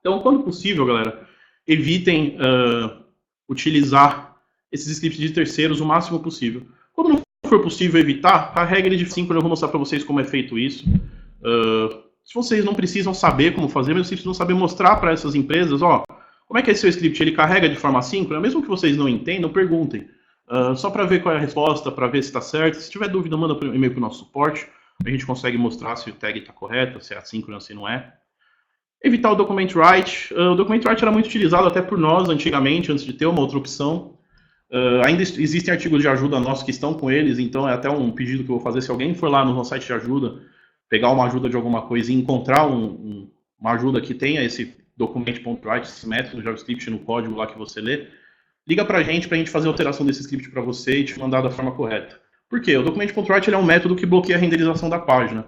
Então, quando possível, galera, evitem utilizar esses scripts de terceiros o máximo possível. Quando não for possível evitar, carregue ele de 5, eu vou mostrar para vocês como é feito isso. Se vocês não precisam saber como fazer, mas vocês precisam saber mostrar para essas empresas, ó, como é que esse seu script ele carrega de forma assíncrona, mesmo que vocês não entendam, perguntem. Só para ver qual é a resposta, para ver se está certo. Se tiver dúvida, manda um e-mail para o nosso suporte. A gente consegue mostrar se o tag está correto, se é assíncrono, se não é. Evitar o document write. O document write era muito utilizado até por nós antigamente, antes de ter uma outra opção. Ainda existem artigos de ajuda nossos que estão com eles, então é até um pedido que eu vou fazer. Se alguém for lá no nosso site de ajuda, pegar uma ajuda de alguma coisa e encontrar uma ajuda que tenha esse document.write, esse método JavaScript no código lá que você lê, liga pra gente fazer a alteração desse script para você e te mandar da forma correta. Por quê? O document.write é um método que bloqueia a renderização da página.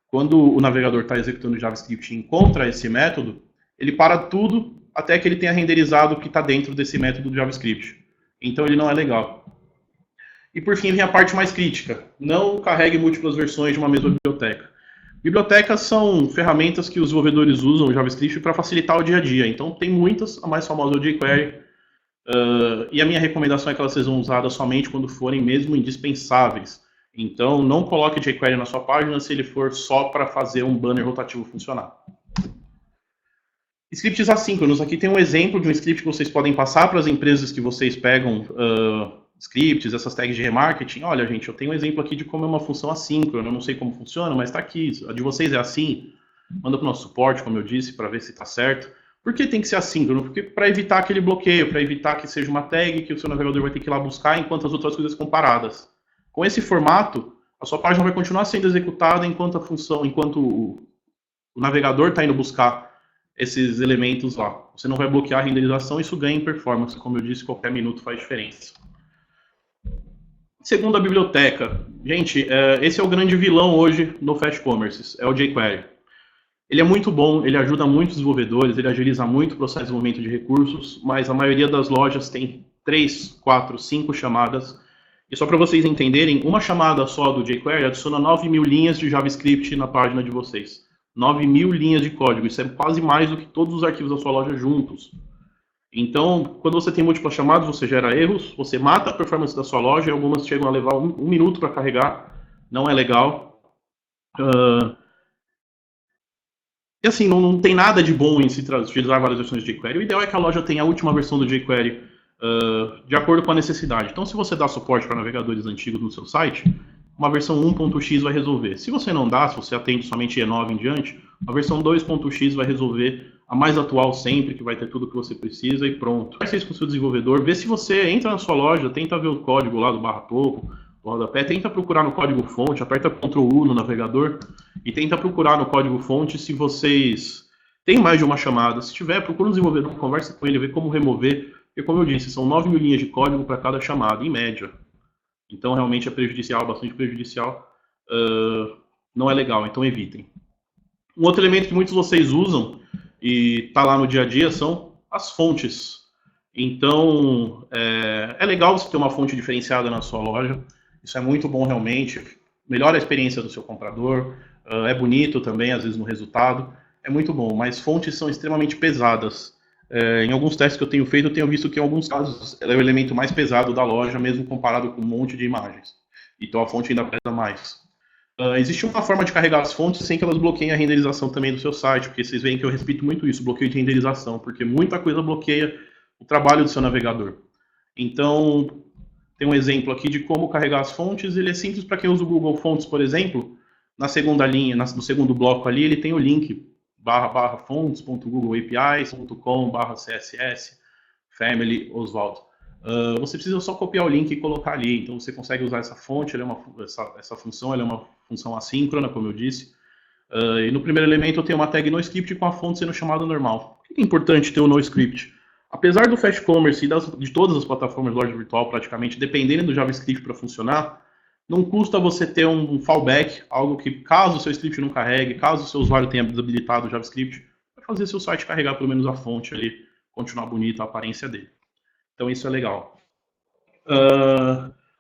Quando o navegador está executando JavaScript e encontra esse método, ele para tudo até que ele tenha renderizado o que está dentro desse método do JavaScript. Então ele não é legal. E por fim vem a parte mais crítica. Não carregue múltiplas versões de uma mesma biblioteca. Bibliotecas são ferramentas que os desenvolvedores usam no JavaScript para facilitar o dia a dia. Então tem muitas, a mais famosa é o jQuery. E a minha recomendação é que elas sejam usadas somente quando forem mesmo indispensáveis. Então não coloque jQuery na sua página se ele for só para fazer um banner rotativo funcionar. Scripts assíncronos. Aqui tem um exemplo de um script que vocês podem passar para as empresas que vocês pegam scripts, essas tags de remarketing. Olha, gente, eu tenho um exemplo aqui de como é uma função assíncrona. Eu não sei como funciona, mas está aqui. A de vocês é assim. Manda para o nosso suporte, como eu disse, para ver se está certo. Por que tem que ser assíncrono? Porque para evitar aquele bloqueio, para evitar que seja uma tag que o seu navegador vai ter que ir lá buscar enquanto as outras coisas ficam paradas. Com esse formato, a sua página vai continuar sendo executada enquanto o navegador está indo buscar esses elementos lá. Você não vai bloquear a renderização, isso ganha em performance. Como eu disse, qualquer minuto faz diferença. Segundo a biblioteca, gente, esse é o grande vilão hoje no Fast Commerce, é o jQuery. Ele é muito bom, ele ajuda muitos desenvolvedores, ele agiliza muito o processo de desenvolvimento de recursos, mas a maioria das lojas tem 3, 4, 5 chamadas. E só para vocês entenderem, uma chamada só do jQuery adiciona 9.000 linhas de JavaScript na página de vocês. 9.000 linhas de código, isso é quase mais do que todos os arquivos da sua loja juntos. Então, quando você tem múltiplas chamadas, você gera erros, você mata a performance da sua loja, e algumas chegam a levar um minuto para carregar, não é legal. E assim, não tem nada de bom em se utilizar várias versões de jQuery. O ideal é que a loja tenha a última versão do jQuery de acordo com a necessidade. Então, se você dá suporte para navegadores antigos no seu site, uma versão 1.x vai resolver. Se você não dá, se você atende somente E9 em diante, a versão 2.x vai resolver a mais atual sempre, que vai ter tudo que você precisa e pronto. Faz isso com o seu desenvolvedor, vê se você entra na sua loja, tenta ver o código lá do /topo, do rodapé, tenta procurar no código fonte, aperta Ctrl U no navegador e tenta procurar no código fonte se vocês têm mais de uma chamada. Se tiver, procura um desenvolvedor, conversa com ele, vê como remover, porque como eu disse, são 9.000 linhas de código para cada chamada, em média. Então realmente é prejudicial, bastante prejudicial, não é legal, então evitem. Um outro elemento que muitos de vocês usam e está lá no dia a dia são as fontes. Então é legal você ter uma fonte diferenciada na sua loja, isso é muito bom realmente, melhora a experiência do seu comprador, é bonito também às vezes no resultado, é muito bom, mas fontes são extremamente pesadas. Em alguns testes que eu tenho feito, eu tenho visto que em alguns casos ela é o elemento mais pesado da loja, mesmo comparado com um monte de imagens. Então a fonte ainda pesa mais. Existe uma forma de carregar as fontes sem que elas bloqueiem a renderização também do seu site, porque vocês veem que eu repito muito isso, bloqueio de renderização, porque muita coisa bloqueia o trabalho do seu navegador. Então, tem um exemplo aqui de como carregar as fontes, ele é simples para quem usa o Google Fonts, por exemplo. Na segunda linha, no segundo bloco ali, ele tem o link fonts.googleapis.com/css family Oswald. Você precisa só copiar o link e colocar ali, então você consegue usar essa fonte, essa função, ela é uma função assíncrona, como eu disse. E no primeiro elemento eu tenho uma tag NoScript com a fonte sendo chamada normal. Por que é importante ter o NoScript? Apesar do Fast Commerce e de todas as plataformas de loja virtual praticamente dependerem do JavaScript para funcionar, não custa você ter um fallback, algo que caso o seu script não carregue, caso o seu usuário tenha desabilitado o JavaScript, vai fazer seu site carregar pelo menos a fonte ali, continuar bonita a aparência dele. Então isso é legal.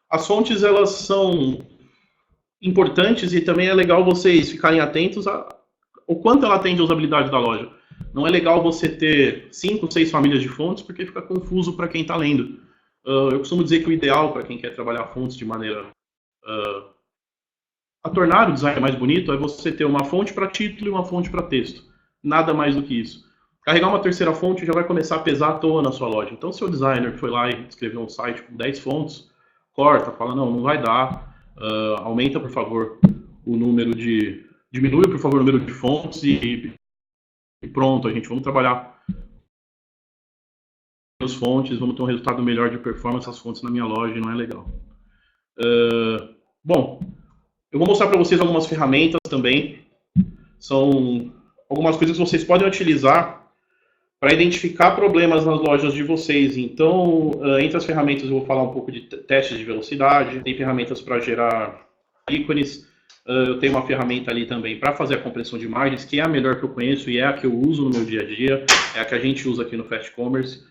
As fontes, elas são importantes e também é legal vocês ficarem atentos ao quanto ela atende a usabilidade da loja. Não é legal você ter 5, 6 famílias de fontes, porque fica confuso para quem está lendo. Eu costumo dizer que o ideal para quem quer trabalhar fontes de maneira A tornar o design mais bonito é você ter uma fonte para título e uma fonte para texto. Nada mais do que isso. Carregar uma terceira fonte já vai começar a pesar à toa na sua loja. Então, se o designer foi lá e escreveu um site com 10 fontes, corta, fala, não vai dar, aumenta, por favor, o número de... Diminui, por favor, o número de fontes e pronto, vamos trabalhar as fontes, vamos ter um resultado melhor de performance das fontes na minha loja e não é legal. Bom, eu vou mostrar para vocês algumas ferramentas também. São algumas coisas que vocês podem utilizar para identificar problemas nas lojas de vocês. Então, entre as ferramentas eu vou falar um pouco de testes de velocidade, tem ferramentas para gerar ícones, eu tenho uma ferramenta ali também para fazer a compressão de imagens, que é a melhor que eu conheço e é a que eu uso no meu dia a dia, é a que a gente usa aqui no Fast Commerce.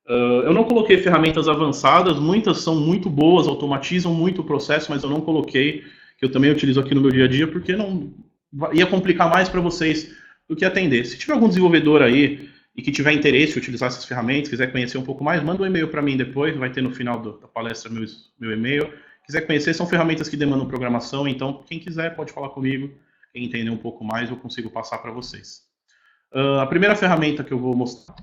Eu não coloquei ferramentas avançadas, muitas são muito boas, automatizam muito o processo, mas eu não coloquei, que eu também utilizo aqui no meu dia a dia, porque não ia complicar mais para vocês do que atender. Se tiver algum desenvolvedor aí e que tiver interesse em utilizar essas ferramentas, quiser conhecer um pouco mais, manda um e-mail para mim depois, vai ter no final da palestra meu e-mail. Quiser conhecer, são ferramentas que demandam programação, então quem quiser pode falar comigo, quem entender um pouco mais eu consigo passar para vocês. A primeira ferramenta que eu vou mostrar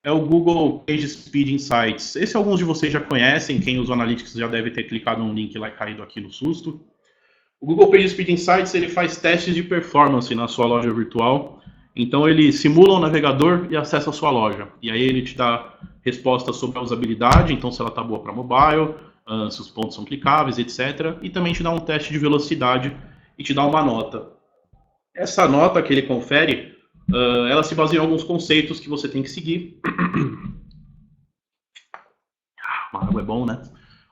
é o Google PageSpeed Insights. Esse alguns de vocês já conhecem, quem usa o Analytics já deve ter clicado num link lá e caído aqui no susto. O Google PageSpeed Insights ele faz testes de performance na sua loja virtual. Então ele simula o navegador e acessa a sua loja. E aí ele te dá respostas sobre a usabilidade, então se ela está boa para mobile, se os pontos são clicáveis, etc. E também te dá um teste de velocidade e te dá uma nota. Essa nota que ele confere, ela se baseia em alguns conceitos que você tem que seguir. Uma água é bom, né?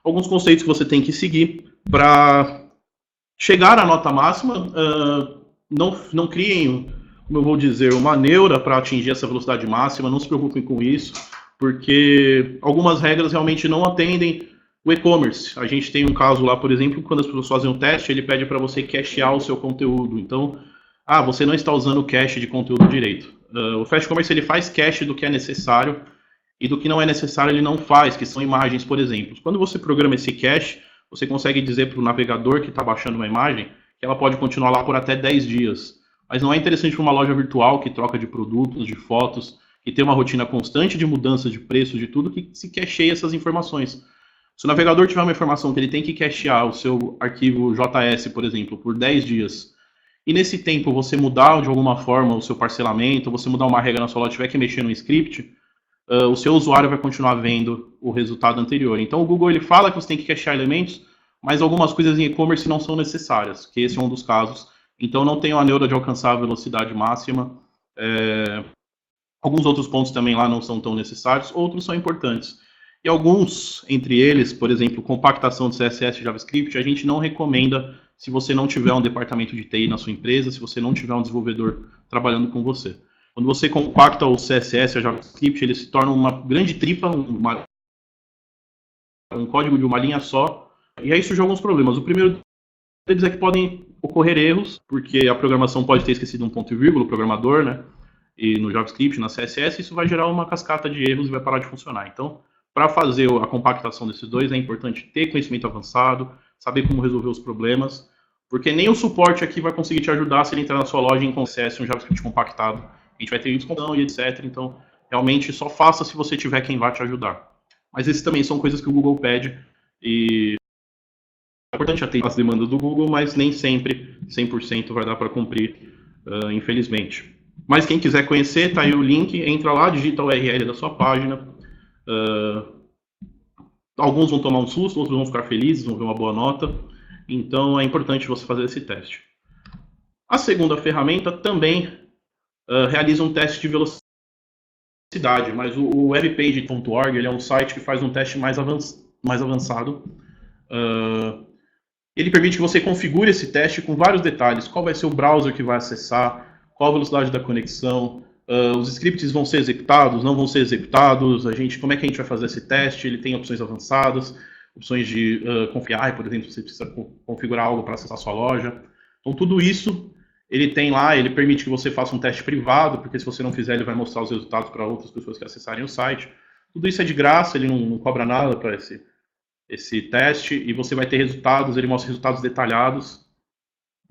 Alguns conceitos que você tem que seguir para chegar à nota máxima. Não criem, como eu vou dizer, uma neura para atingir essa velocidade máxima, não se preocupem com isso, porque algumas regras realmente não atendem o e-commerce. A gente tem um caso lá, por exemplo, quando as pessoas fazem um teste, ele pede para você cachear o seu conteúdo. Então, você não está usando o cache de conteúdo direito. O Fast Commerce ele faz cache do que é necessário e do que não é necessário ele não faz, que são imagens, por exemplo. Quando você programa esse cache, você consegue dizer para o navegador que está baixando uma imagem que ela pode continuar lá por até 10 dias. Mas não é interessante para uma loja virtual que troca de produtos, de fotos, que tem uma rotina constante de mudanças de preço, de tudo, que se cacheie essas informações. Se o navegador tiver uma informação que ele tem que cachear o seu arquivo JS, por exemplo, por 10 dias, e nesse tempo você mudar de alguma forma o seu parcelamento, você mudar uma regra na sua loja, tiver que mexer no script, o seu usuário vai continuar vendo o resultado anterior. Então o Google ele fala que você tem que cachear elementos, mas algumas coisas em e-commerce não são necessárias, que esse é um dos casos. Então não tenham a neura de alcançar a velocidade máxima. Alguns outros pontos também lá não são tão necessários, outros são importantes. E alguns, entre eles, por exemplo, compactação de CSS e JavaScript, a gente não recomenda se você não tiver um departamento de TI na sua empresa, se você não tiver um desenvolvedor trabalhando com você. Quando você compacta o CSS e a JavaScript, ele se torna uma grande tripa, um código de uma linha só, e aí surgem alguns problemas. O primeiro deles é que podem ocorrer erros, porque a programação pode ter esquecido um ponto e vírgula, o programador, né? E no JavaScript, na CSS, isso vai gerar uma cascata de erros e vai parar de funcionar. Então, para fazer a compactação desses dois, é importante ter conhecimento avançado, saber como resolver os problemas, porque nem o suporte aqui vai conseguir te ajudar se ele entrar na sua loja e encontrar CSS um JavaScript compactado. A gente vai ter discussão e etc. Então, realmente, só faça se você tiver quem vai te ajudar. Mas esses também são coisas que o Google pede e é importante atender as demandas do Google, mas nem sempre 100% vai dar para cumprir, infelizmente. Mas quem quiser conhecer, tá aí o link, entra lá, digita a URL da sua página. Alguns vão tomar um susto, outros vão ficar felizes, vão ver uma boa nota. Então é importante você fazer esse teste. A segunda ferramenta também realiza um teste de velocidade, mas o webpage.org ele é um site que faz um teste mais avançado. Ele permite que você configure esse teste com vários detalhes. Qual vai ser o browser que vai acessar, qual a velocidade da conexão, os scripts vão ser executados, não vão ser executados, como é que a gente vai fazer esse teste, ele tem opções avançadas, opções de confiar, por exemplo, se você precisa configurar algo para acessar a sua loja. Então tudo isso ele tem lá, ele permite que você faça um teste privado, porque se você não fizer ele vai mostrar os resultados para outras pessoas que acessarem o site. Tudo isso é de graça, ele não cobra nada para esse teste, e você vai ter resultados, ele mostra resultados detalhados.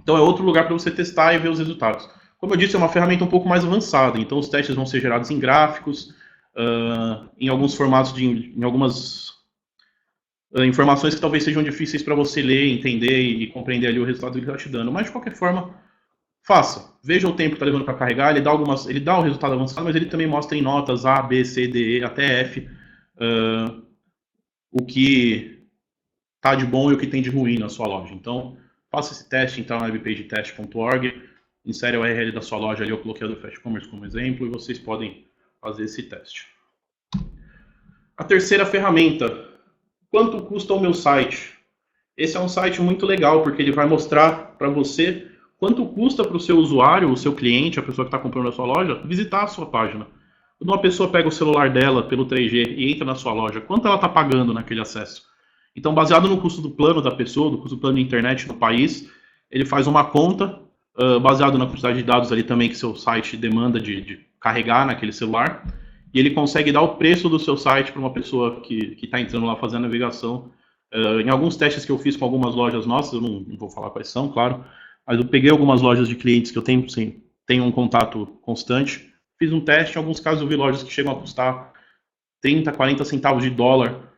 Então é outro lugar para você testar e ver os resultados. Como eu disse, é uma ferramenta um pouco mais avançada, então os testes vão ser gerados em gráficos, em alguns formatos, em algumas informações que talvez sejam difíceis para você ler, entender e compreender ali o resultado que ele está te dando. Mas de qualquer forma, faça. Veja o tempo que está levando para carregar, ele dá o resultado avançado, mas ele também mostra em notas A, B, C, D, E, até F, o que está de bom e o que tem de ruim na sua loja. Então, faça esse teste, então, na webpagetest.org, insere a URL da sua loja ali, eu coloquei a do Fast Commerce como exemplo, e vocês podem fazer esse teste. A terceira ferramenta, quanto custa o meu site? Esse é um site muito legal, porque ele vai mostrar para você quanto custa para o seu usuário, o seu cliente, a pessoa que está comprando a sua loja, visitar a sua página. Quando uma pessoa pega o celular dela pelo 3G e entra na sua loja, quanto ela está pagando naquele acesso? Então, baseado no custo do plano da pessoa, do custo do plano de internet no país, ele faz uma conta, baseado na quantidade de dados ali também que seu site demanda de carregar naquele celular, e ele consegue dar o preço do seu site para uma pessoa que está entrando lá fazendo a navegação. Em alguns testes que eu fiz com algumas lojas nossas, eu não vou falar quais são, claro, mas eu peguei algumas lojas de clientes que eu tenho um contato constante, fiz um teste, em alguns casos eu vi lojas que chegam a custar 30, 40 centavos de dólar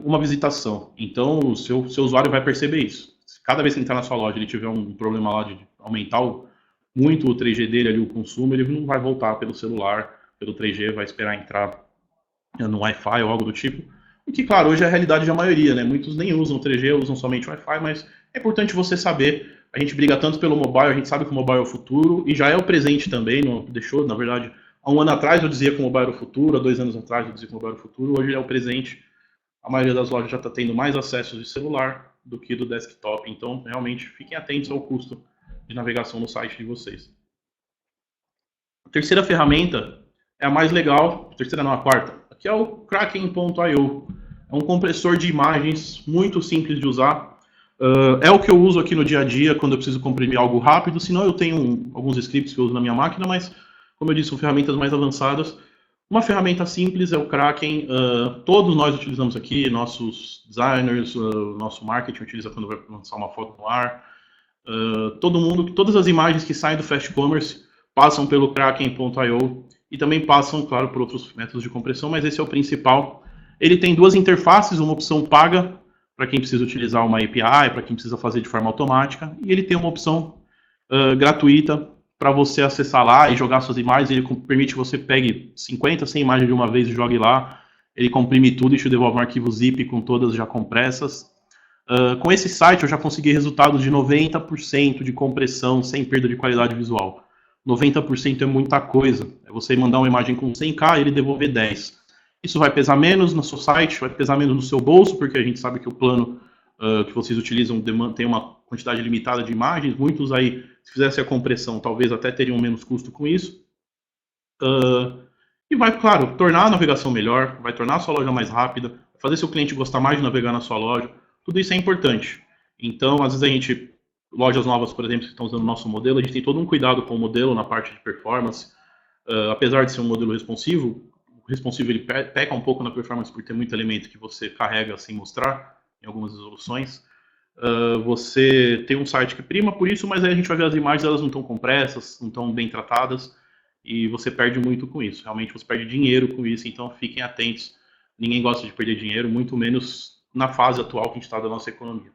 uma visitação. Então o seu usuário vai perceber isso. Se cada vez que entrar na sua loja ele tiver um problema lá de aumentar muito o 3G dele ali, o consumo, ele não vai voltar pelo celular, pelo 3G, vai esperar entrar no Wi-Fi ou algo do tipo. O que, claro, hoje é a realidade da maioria, né? Muitos nem usam 3G, usam somente Wi-Fi, mas é importante você saber. A gente briga tanto pelo mobile, a gente sabe que o mobile é o futuro, e já é o presente também, não deixou, na verdade, há um ano atrás eu dizia que o mobile era o futuro, há 2 anos atrás eu dizia que o mobile era o futuro, hoje é o presente. A maioria das lojas já está tendo mais acessos de celular do que do desktop, então realmente fiquem atentos ao custo de navegação no site de vocês. A terceira ferramenta é a mais legal, a terceira não, a quarta, que é o Kraken.io. É um compressor de imagens muito simples de usar. É o que eu uso aqui no dia a dia quando eu preciso comprimir algo rápido, senão eu tenho alguns scripts que eu uso na minha máquina, mas como eu disse, são ferramentas mais avançadas. Uma ferramenta simples é o Kraken, todos nós utilizamos aqui, nossos designers, nosso marketing utiliza quando vai lançar uma foto no ar. Todo mundo, todas as imagens que saem do Fast Commerce passam pelo Kraken.io e também passam, claro, por outros métodos de compressão, mas esse é o principal. Ele tem 2 interfaces, uma opção paga para quem precisa utilizar uma API, para quem precisa fazer de forma automática, e ele tem uma opção gratuita para você acessar lá e jogar suas imagens. Ele permite que você pegue 50, 100 imagens de uma vez e jogue lá. Ele comprime tudo e te devolve um arquivo zip com todas já compressas. Com esse site eu já consegui resultados de 90% de compressão sem perda de qualidade visual. 90% é muita coisa. É você mandar uma imagem com 100K e ele devolver 10. Isso vai pesar menos no seu site, vai pesar menos no seu bolso, porque a gente sabe que o plano que vocês utilizam tem uma quantidade limitada de imagens. Muitos aí, se fizesse a compressão, talvez até teriam menos custo com isso. E vai, claro, tornar a navegação melhor, vai tornar a sua loja mais rápida, fazer seu cliente gostar mais de navegar na sua loja. Tudo isso é importante. Então, às vezes lojas novas, por exemplo, que estão usando o nosso modelo, a gente tem todo um cuidado com o modelo na parte de performance. Apesar de ser um modelo responsivo, o responsivo ele peca um pouco na performance por ter muito elemento que você carrega sem mostrar em algumas resoluções. Você tem um site que prima por isso, mas aí a gente vai ver as imagens, elas não estão compressas, não estão bem tratadas, e você perde muito com isso. Realmente você perde dinheiro com isso, então fiquem atentos. Ninguém gosta de perder dinheiro, muito menos na fase atual que a gente está da nossa economia.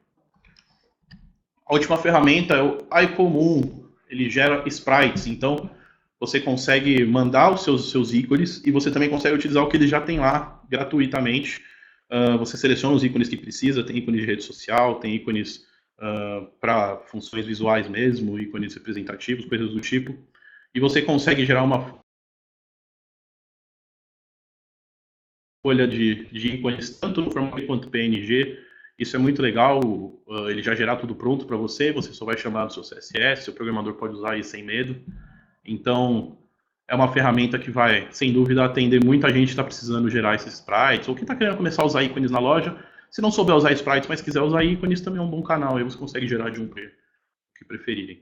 A última ferramenta é o iCommon. Ele gera sprites, então você consegue mandar os seus ícones e você também consegue utilizar o que ele já tem lá gratuitamente. Você seleciona os ícones que precisa, tem ícones de rede social, tem ícones para funções visuais mesmo, ícones representativos, coisas do tipo. E você consegue gerar uma folha de ícones, tanto no formato quanto PNG. Isso é muito legal, ele já gerar tudo pronto para você só vai chamar do seu CSS, seu programador pode usar isso sem medo. Então, é uma ferramenta que vai, sem dúvida, atender muita gente que está precisando gerar esses sprites, ou que está querendo começar a usar ícones na loja. Se não souber usar sprites, mas quiser usar ícones, também é um bom canal, aí você consegue gerar de um que preferirem.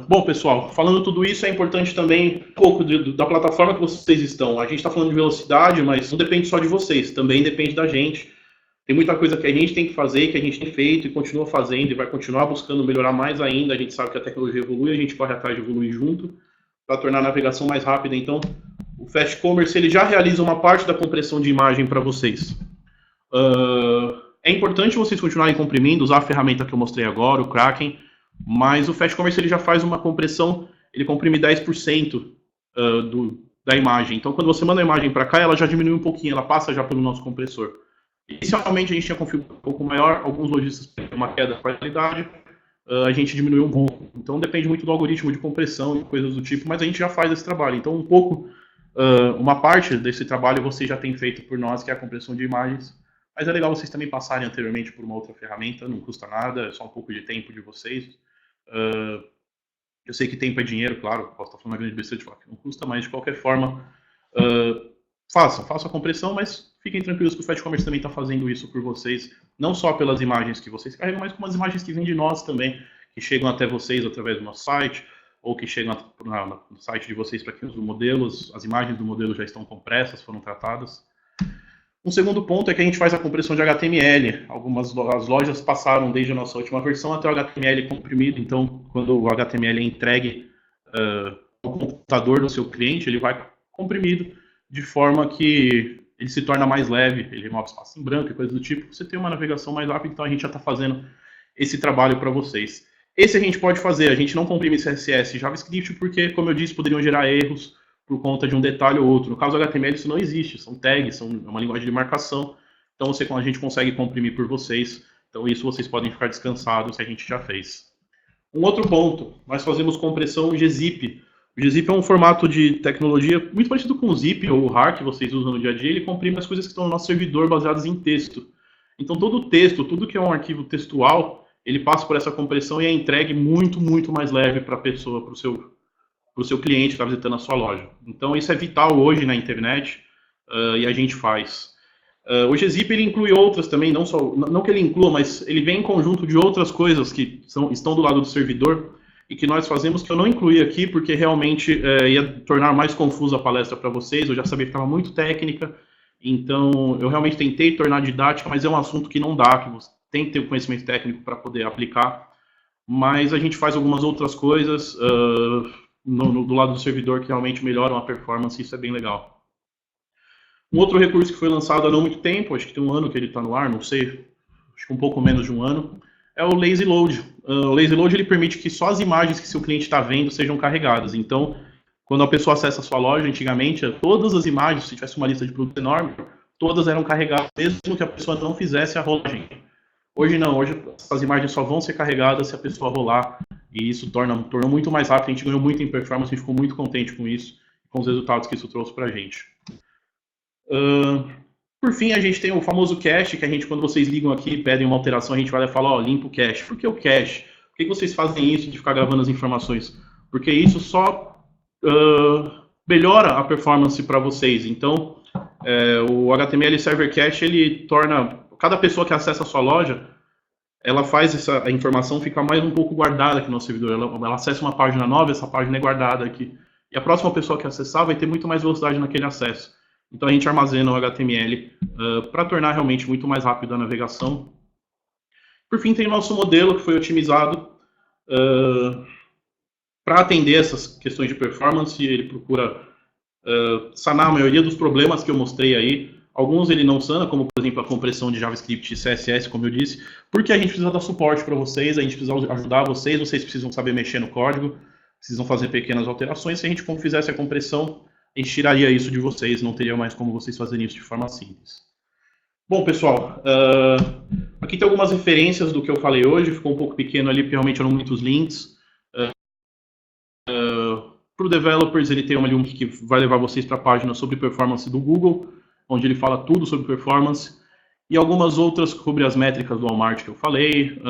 Bom, pessoal, falando tudo isso, é importante também um pouco da plataforma que vocês estão. A gente está falando de velocidade, mas não depende só de vocês, também depende da gente. Tem muita coisa que a gente tem que fazer, que a gente tem feito e continua fazendo e vai continuar buscando melhorar mais ainda. A gente sabe que a tecnologia evolui, a gente corre atrás de evoluir junto para tornar a navegação mais rápida. Então, o Fast Commerce ele já realiza uma parte da compressão de imagem para vocês. É importante vocês continuarem comprimindo, usar a ferramenta que eu mostrei agora, o Kraken, mas o Fast Commerce ele já faz uma compressão, ele comprime 10% da imagem. Então, quando você manda a imagem para cá, ela já diminui um pouquinho, ela passa já pelo nosso compressor. Inicialmente a gente tinha configurado um pouco maior, alguns lojistas têm uma queda da qualidade, a gente diminuiu um pouco. Então depende muito do algoritmo de compressão e coisas do tipo, mas a gente já faz esse trabalho. Então um pouco, uma parte desse trabalho você já tem feito por nós, que é a compressão de imagens. Mas é legal vocês também passarem anteriormente por uma outra ferramenta, não custa nada, é só um pouco de tempo de vocês. Eu sei que tempo é dinheiro, claro, posso estar falando uma grande besteira de falar que não custa, mas de qualquer forma, façam a compressão, mas fiquem tranquilos que o Fast Commerce também está fazendo isso por vocês, não só pelas imagens que vocês carregam, mas como as imagens que vêm de nós também, que chegam até vocês através do nosso site, ou que chegam no site de vocês para que os modelos, as imagens do modelo já estão compressas, foram tratadas. Um segundo ponto é que a gente faz a compressão de HTML. As lojas passaram desde a nossa última versão até o HTML comprimido, então quando o HTML é entregue ao computador do seu cliente, ele vai comprimido de forma que ele se torna mais leve, ele remove espaço em branco e coisas do tipo, você tem uma navegação mais rápida, então a gente já está fazendo esse trabalho para vocês. Esse a gente pode fazer, a gente não comprime CSS e JavaScript porque, como eu disse, poderiam gerar erros por conta de um detalhe ou outro. No caso do HTML isso não existe, são tags, são uma linguagem de marcação, então a gente consegue comprimir por vocês, então isso vocês podem ficar descansados se a gente já fez. Um outro ponto, nós fazemos compressão gzip. O gzip é um formato de tecnologia muito parecido com o zip ou o RAR que vocês usam no dia a dia, ele comprime as coisas que estão no nosso servidor baseadas em texto. Então todo o texto, tudo que é um arquivo textual, ele passa por essa compressão e é entregue muito, muito mais leve para a pessoa, para o seu cliente que está visitando a sua loja. Então isso é vital hoje na internet e a gente faz. O gzip ele inclui outras também, não que ele inclua, mas ele vem em conjunto de outras coisas que estão do lado do servidor, e que nós fazemos, que eu não incluí aqui, porque realmente ia tornar mais confusa a palestra para vocês, eu já sabia que estava muito técnica, então eu realmente tentei tornar didática, mas é um assunto que não dá, que você tem que ter o conhecimento técnico para poder aplicar, mas a gente faz algumas outras coisas do lado do servidor que realmente melhoram a performance, e isso é bem legal. Um outro recurso que foi lançado há não muito tempo, acho que tem um ano que ele está no ar, não sei, acho que um pouco menos de um ano, é o Lazy Load. O Lazy Load ele permite que só as imagens que seu cliente está vendo sejam carregadas. Então, quando a pessoa acessa a sua loja, antigamente, todas as imagens, se tivesse uma lista de produtos enorme, todas eram carregadas, mesmo que a pessoa não fizesse a rolagem. Hoje não, hoje as imagens só vão ser carregadas se a pessoa rolar, e isso tornou muito mais rápido, a gente ganhou muito em performance, a gente ficou muito contente com isso, com os resultados que isso trouxe para a gente. Por fim, a gente tem o famoso cache, que a gente, quando vocês ligam aqui e pedem uma alteração, a gente vai lá e fala, ó, limpa o cache. Por que o cache? Por que vocês fazem isso de ficar gravando as informações? Porque isso só melhora a performance para vocês. Então, o HTML Server Cache, ele torna, cada pessoa que acessa a sua loja, ela faz a informação ficar mais um pouco guardada aqui no servidor. Ela acessa uma página nova, essa página é guardada aqui. E a próxima pessoa que acessar vai ter muito mais velocidade naquele acesso. Então a gente armazena o HTML para tornar realmente muito mais rápido a navegação. Por fim, tem o nosso modelo que foi otimizado para atender essas questões de performance. Ele procura sanar a maioria dos problemas que eu mostrei aí. Alguns ele não sana, como por exemplo a compressão de JavaScript e CSS, como eu disse, porque a gente precisa dar suporte para vocês, a gente precisa ajudar vocês, vocês precisam saber mexer no código, precisam fazer pequenas alterações. Se a gente fizesse a compressão, a gente tiraria isso de vocês, não teria mais como vocês fazerem isso de forma simples. Bom, pessoal, aqui tem algumas referências do que eu falei hoje, ficou um pouco pequeno ali, porque realmente eram muitos links. Para o Developers, ele tem um link que vai levar vocês para a página sobre performance do Google, onde ele fala tudo sobre performance, e algumas outras sobre as métricas do Walmart que eu falei.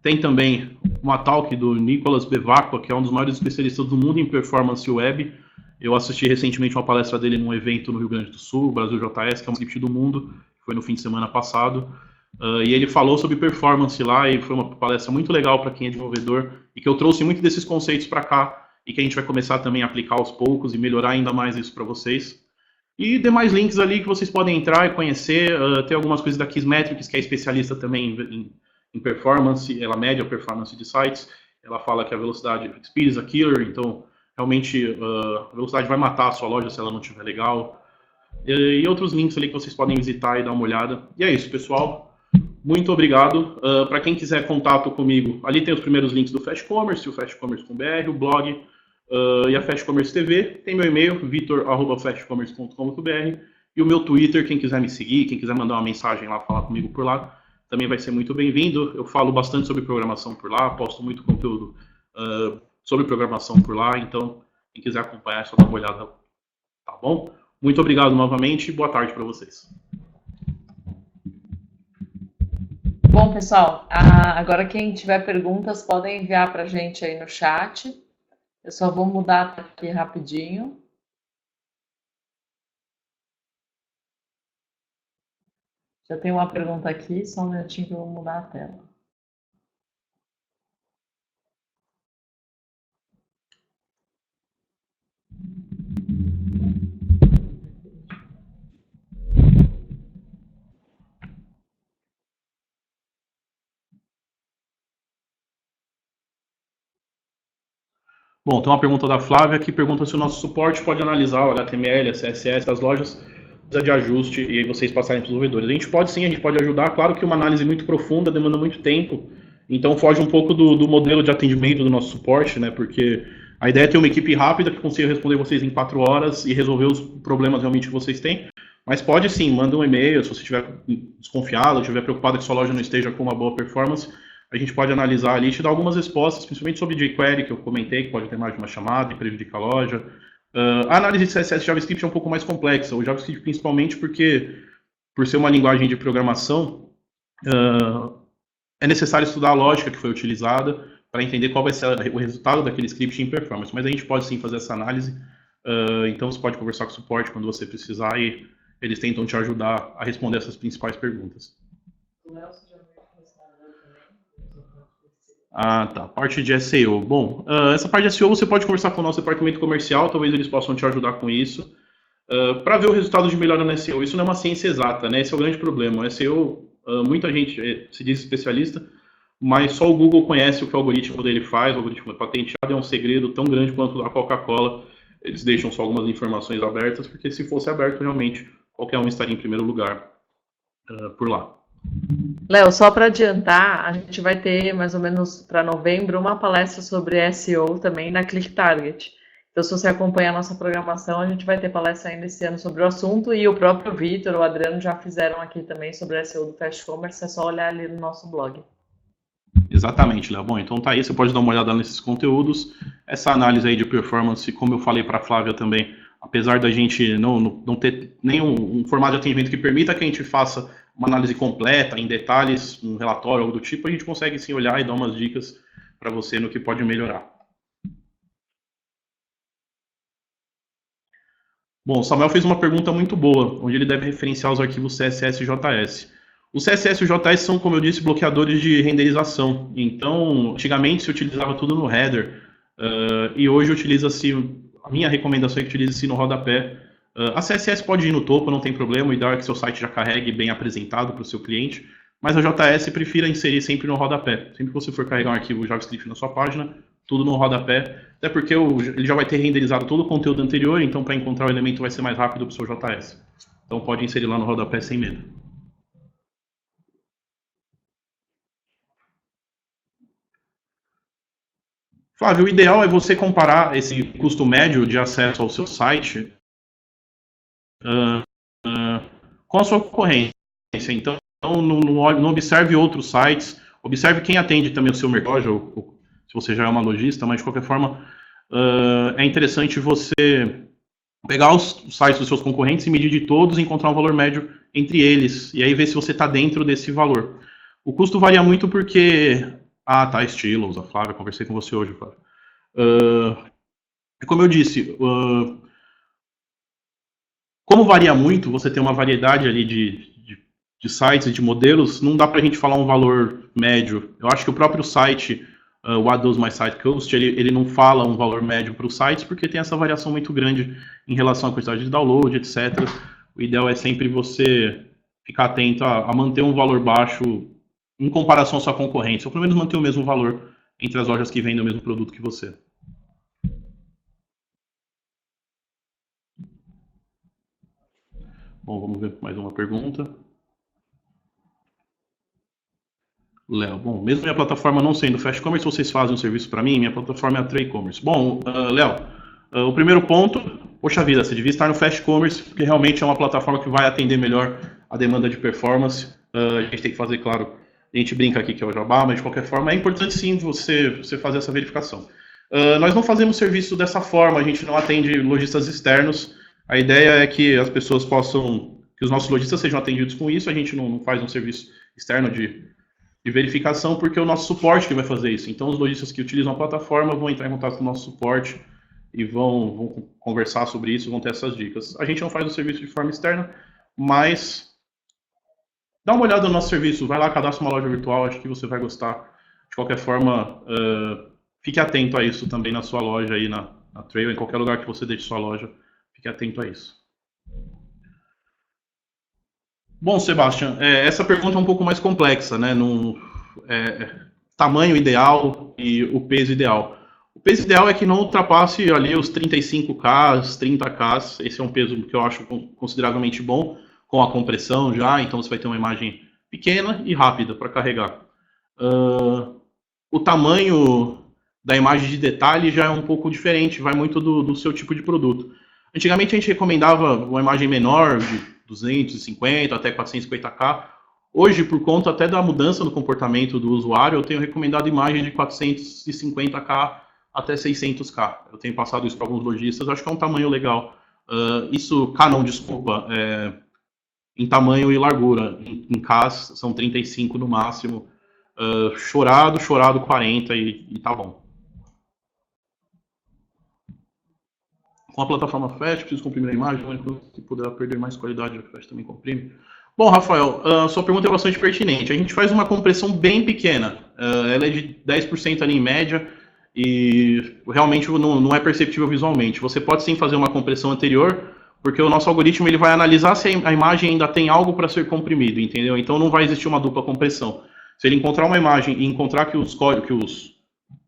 Tem também uma talk do Nicolas Bevacqua, que é um dos maiores especialistas do mundo em performance web. Eu assisti recentemente uma palestra dele num evento no Rio Grande do Sul, o Brasil JS, que é um script do mundo, que foi no fim de semana passado. E ele falou sobre performance lá, e foi uma palestra muito legal para quem é desenvolvedor, e que eu trouxe muito desses conceitos para cá, e que a gente vai começar também a aplicar aos poucos e melhorar ainda mais isso para vocês. E demais links ali que vocês podem entrar e conhecer. Tem algumas coisas da Kissmetrics, que é especialista também em performance, ela mede a performance de sites. Ela fala que a velocidade speed is a killer, então realmente a velocidade vai matar a sua loja se ela não estiver legal. E outros links ali que vocês podem visitar e dar uma olhada. E é isso, pessoal. Muito obrigado. Para quem quiser contato comigo, ali tem os primeiros links do Fast Commerce, o Fast Commerce com BR, o blog e a Fast Commerce TV. Tem meu e-mail, vitor@fastcommerce.com.br, e o meu Twitter, quem quiser me seguir, quem quiser mandar uma mensagem lá, falar comigo por lá, também vai ser muito bem-vindo. Eu falo bastante sobre programação por lá, posto muito conteúdo sobre programação por lá, então quem quiser acompanhar é só dar uma olhada, tá bom? Muito obrigado novamente e boa tarde para vocês. Bom, pessoal, agora quem tiver perguntas podem enviar para a gente aí no chat. Eu só vou mudar aqui rapidinho. Já tem uma pergunta aqui, só um minutinho que eu vou mudar a tela. Bom, tem uma pergunta da Flávia que pergunta se o nosso suporte pode analisar o HTML, a CSS das lojas de ajuste e aí vocês passarem para os desenvolvedores. A gente pode sim, a gente pode ajudar. Claro que uma análise muito profunda demanda muito tempo, então foge um pouco do modelo de atendimento do nosso suporte, né? Porque a ideia é ter uma equipe rápida que consiga responder vocês em 4 horas e resolver os problemas realmente que vocês têm. Mas pode sim, manda um e-mail se você estiver desconfiado, estiver preocupado que sua loja não esteja com uma boa performance. A gente pode analisar ali e te dar algumas respostas, principalmente sobre jQuery, que eu comentei, que pode ter mais de uma chamada e prejudicar a loja. A análise de CSS e JavaScript é um pouco mais complexa, o JavaScript principalmente porque, por ser uma linguagem de programação, é necessário estudar a lógica que foi utilizada para entender qual vai ser o resultado daquele script em performance. Mas a gente pode sim fazer essa análise, então você pode conversar com o suporte quando você precisar e eles tentam te ajudar a responder essas principais perguntas. Ah, tá. Parte de SEO. Bom, essa parte de SEO você pode conversar com o nosso departamento comercial, talvez eles possam te ajudar com isso. Para ver o resultado de melhora no SEO, isso não é uma ciência exata, né? Esse é o grande problema. O SEO, muita gente se diz especialista, mas só o Google conhece o que o algoritmo dele faz, o algoritmo patenteado é um segredo tão grande quanto a Coca-Cola. Eles deixam só algumas informações abertas, porque se fosse aberto, realmente, qualquer um estaria em primeiro lugar por lá. Léo, só para adiantar, a gente vai ter mais ou menos para novembro uma palestra sobre SEO também na ClickTarget. Então, se você acompanha a nossa programação, a gente vai ter palestra ainda esse ano sobre o assunto e o próprio Vitor, o Adriano já fizeram aqui também sobre SEO do Fast Commerce, é só olhar ali no nosso blog. Exatamente, Léo. Bom, então tá aí, você pode dar uma olhada nesses conteúdos. Essa análise aí de performance, como eu falei para a Flávia também, apesar da gente não ter nenhum formato de atendimento que permita que a gente faça uma análise completa, em detalhes, um relatório, algo do tipo, a gente consegue sim olhar e dar umas dicas para você no que pode melhorar. Bom, o Samuel fez uma pergunta muito boa, onde ele deve referenciar os arquivos CSS e JS. Os CSS e JS são, como eu disse, bloqueadores de renderização. Então, antigamente se utilizava tudo no header, e hoje utiliza-se, a minha recomendação é que utilize-se no rodapé. A CSS pode ir no topo, não tem problema, o ideal é que seu site já carregue bem apresentado para o seu cliente, mas a JS prefira inserir sempre no rodapé. Sempre que você for carregar um arquivo JavaScript na sua página, tudo no rodapé, até porque ele já vai ter renderizado todo o conteúdo anterior, então para encontrar o elemento vai ser mais rápido para o seu JS. Então pode inserir lá no rodapé sem medo. Flávio, o ideal é você comparar esse custo médio de acesso ao seu site com a sua concorrência. Então, não observe outros sites, observe quem atende também o seu mercado, ou se você já é uma lojista, mas de qualquer forma é interessante você pegar os sites dos seus concorrentes e medir de todos e encontrar um valor médio entre eles, e aí ver se você está dentro desse valor. O custo varia muito porque... Ah, tá, Estilos, a Flávia, conversei com você hoje, Flávia. Como eu disse, como varia muito, você tem uma variedade ali de sites e de modelos, não dá para a gente falar um valor médio. Eu acho que o próprio site What does my site cost? Ele não fala um valor médio para os sites, porque tem essa variação muito grande em relação à quantidade de download, etc. O ideal é sempre você ficar atento a manter um valor baixo em comparação à sua concorrência, ou pelo menos manter o mesmo valor entre as lojas que vendem o mesmo produto que você. Bom, vamos ver mais uma pergunta. Léo, bom, mesmo minha plataforma não sendo Fast Commerce, vocês fazem um serviço para mim? Minha plataforma é a Tray Commerce. Bom, Léo, o primeiro ponto, poxa vida, você devia estar no Fast Commerce, porque realmente é uma plataforma que vai atender melhor a demanda de performance. A gente tem que fazer, claro, a gente brinca aqui que é o jabá, mas de qualquer forma é importante sim você fazer essa verificação. Nós não fazemos serviço dessa forma, a gente não atende lojistas externos. A ideia é que as pessoas possam, que os nossos lojistas sejam atendidos com isso, a gente não faz um serviço externo de verificação, porque é o nosso suporte que vai fazer isso. Então, os lojistas que utilizam a plataforma vão entrar em contato com o nosso suporte e vão conversar sobre isso, vão ter essas dicas. A gente não faz o serviço de forma externa, mas dá uma olhada no nosso serviço, vai lá, cadastra uma loja virtual, acho que você vai gostar. De qualquer forma, fique atento a isso também na sua loja, aí na Trail, em qualquer lugar que você deixe sua loja, fique atento a isso. Bom, Sebastian, essa pergunta é um pouco mais complexa, né? Tamanho ideal e o peso ideal. O peso ideal é que não ultrapasse ali os 35K, 30K. Esse é um peso que eu acho consideravelmente bom, com a compressão já, então você vai ter uma imagem pequena e rápida para carregar. O tamanho da imagem de detalhe já é um pouco diferente, vai muito do seu tipo de produto. Antigamente a gente recomendava uma imagem menor, de 250 até 450K. Hoje, por conta até da mudança no comportamento do usuário, eu tenho recomendado imagem de 450K até 600K. Eu tenho passado isso para alguns lojistas, acho que é um tamanho legal. Desculpa, em tamanho e largura. Em K são 35 no máximo. Chorado 40 e tá bom. Com a plataforma Fast, preciso comprimir a imagem, se puder perder mais qualidade, a Fast também comprime. Bom, Rafael, sua pergunta é bastante pertinente. A gente faz uma compressão bem pequena, ela é de 10% ali em média, e realmente não é perceptível visualmente. Você pode sim fazer uma compressão anterior, porque o nosso algoritmo ele vai analisar se a imagem ainda tem algo para ser comprimido, entendeu? Então não vai existir uma dupla compressão. Se ele encontrar uma imagem e encontrar que o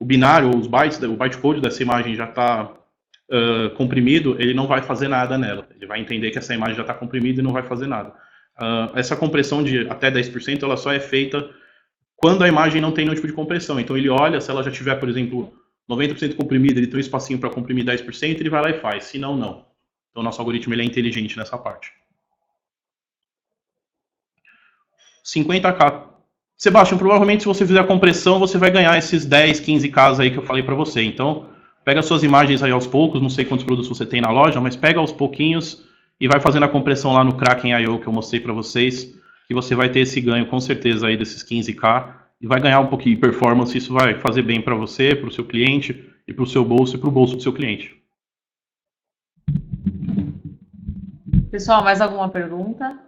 binário, os bytes, o bytecode dessa imagem já está comprimido, ele não vai fazer nada nela. Ele vai entender que essa imagem já está comprimida e não vai fazer nada. Essa compressão de até 10%, ela só é feita quando a imagem não tem nenhum tipo de compressão. Então ele olha, se ela já tiver, por exemplo, 90% comprimida, ele tem um espacinho para comprimir 10%, ele vai lá e faz. Se não, não. Então o nosso algoritmo ele é inteligente nessa parte. 50K. Sebastião, provavelmente se você fizer a compressão, você vai ganhar esses 10, 15K aí que eu falei para você. Então, pega suas imagens aí aos poucos, não sei quantos produtos você tem na loja, mas pega aos pouquinhos e vai fazendo a compressão lá no Kraken.io que eu mostrei para vocês, que você vai ter esse ganho com certeza aí desses 15K e vai ganhar um pouquinho de performance. Isso vai fazer bem para você, para o seu cliente e para o seu bolso e para o bolso do seu cliente. Pessoal, mais alguma pergunta?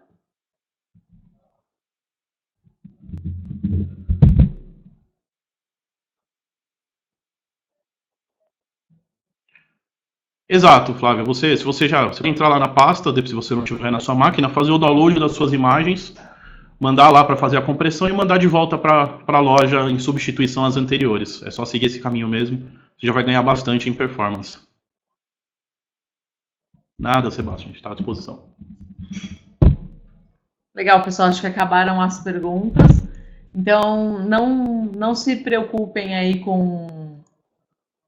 Exato, Flávia. Você entrar lá na pasta, se você não tiver na sua máquina, fazer o download das suas imagens, mandar lá para fazer a compressão e mandar de volta para a loja em substituição às anteriores. É só seguir esse caminho mesmo, você já vai ganhar bastante em performance. Nada, Sebastião, a gente está à disposição. Legal, pessoal, acho que acabaram as perguntas. Então, não se preocupem aí com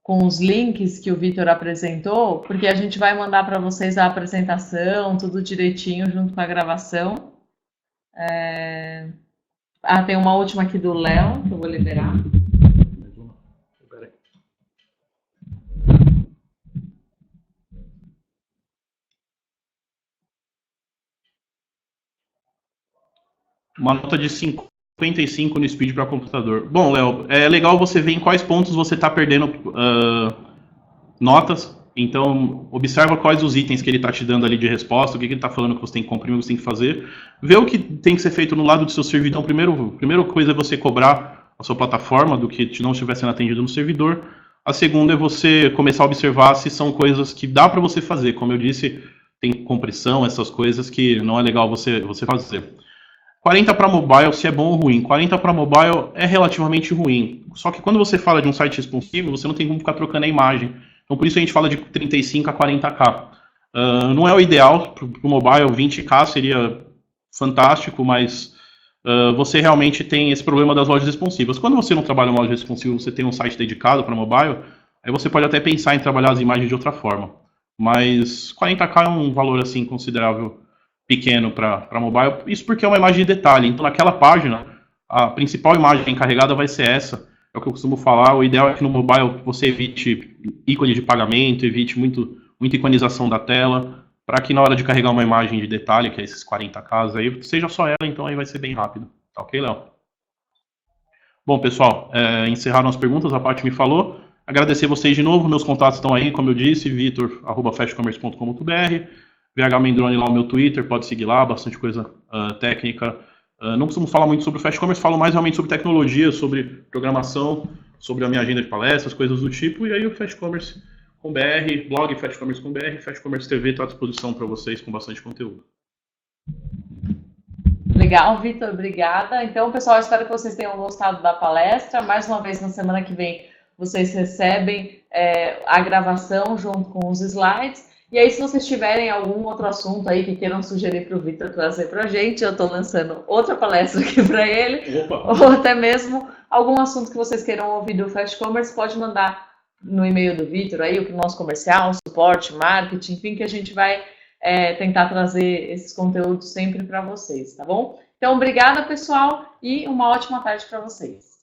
os links que o Vitor apresentou, porque a gente vai mandar para vocês a apresentação, tudo direitinho, junto com a gravação. Tem uma última aqui do Léo, que eu vou liberar. Uma nota de 55 no speed para computador. Bom, Léo, é legal você ver em quais pontos você está perdendo notas. Então, observa quais os itens que ele está te dando ali de resposta, o que ele está falando que você tem que comprimir, o que você tem que fazer. Vê o que tem que ser feito no lado do seu servidor. Primeira coisa é você cobrar sua plataforma do que não estiver sendo atendido no servidor. A segunda é você começar a observar se são coisas que dá para você fazer. Como eu disse, tem compressão, essas coisas que não é legal você fazer. 40 para mobile, se é bom ou ruim. 40 para mobile é relativamente ruim. Só que quando você fala de um site responsivo, você não tem como ficar trocando a imagem. Então por isso a gente fala de 35 a 40K. Não é o ideal para o mobile, 20K seria fantástico, mas você realmente tem esse problema das lojas responsivas. Quando você não trabalha uma loja responsiva, você tem um site dedicado para mobile, aí você pode até pensar em trabalhar as imagens de outra forma. Mas 40K é um valor assim considerável pequeno para mobile, isso porque é uma imagem de detalhe. Então naquela página, a principal imagem encarregada vai ser essa. É o que eu costumo falar, o ideal é que no mobile você evite ícone de pagamento, evite muita iconização da tela, para que na hora de carregar uma imagem de detalhe, que é esses 40K aí, seja só ela, então aí vai ser bem rápido. Tá ok, Léo? Bom, pessoal, encerraram as perguntas, a Paty me falou. Agradecer vocês de novo, meus contatos estão aí, como eu disse, vitor@fastcommerce.com.br, VH Mendrone lá o meu Twitter, pode seguir lá, bastante coisa técnica. Não costumo falar muito sobre o Fast Commerce, falo mais realmente sobre tecnologia, sobre programação, sobre a minha agenda de palestras, coisas do tipo, e aí o Fast Commerce com BR, blog Fast Commerce com BR, Fast Commerce TV está à disposição para vocês com bastante conteúdo. Legal, Vitor, obrigada. Então, pessoal, espero que vocês tenham gostado da palestra. Mais uma vez, na semana que vem, vocês recebem a gravação junto com os slides. E aí, se vocês tiverem algum outro assunto aí que queiram sugerir para o Vitor trazer para a gente, eu estou lançando outra palestra aqui para ele. Opa. Ou até mesmo algum assunto que vocês queiram ouvir do Fast Commerce, pode mandar no e-mail do Vitor aí, o nosso comercial, suporte, marketing, enfim, que a gente vai tentar trazer esses conteúdos sempre para vocês, tá bom? Então, obrigada, pessoal, e uma ótima tarde para vocês.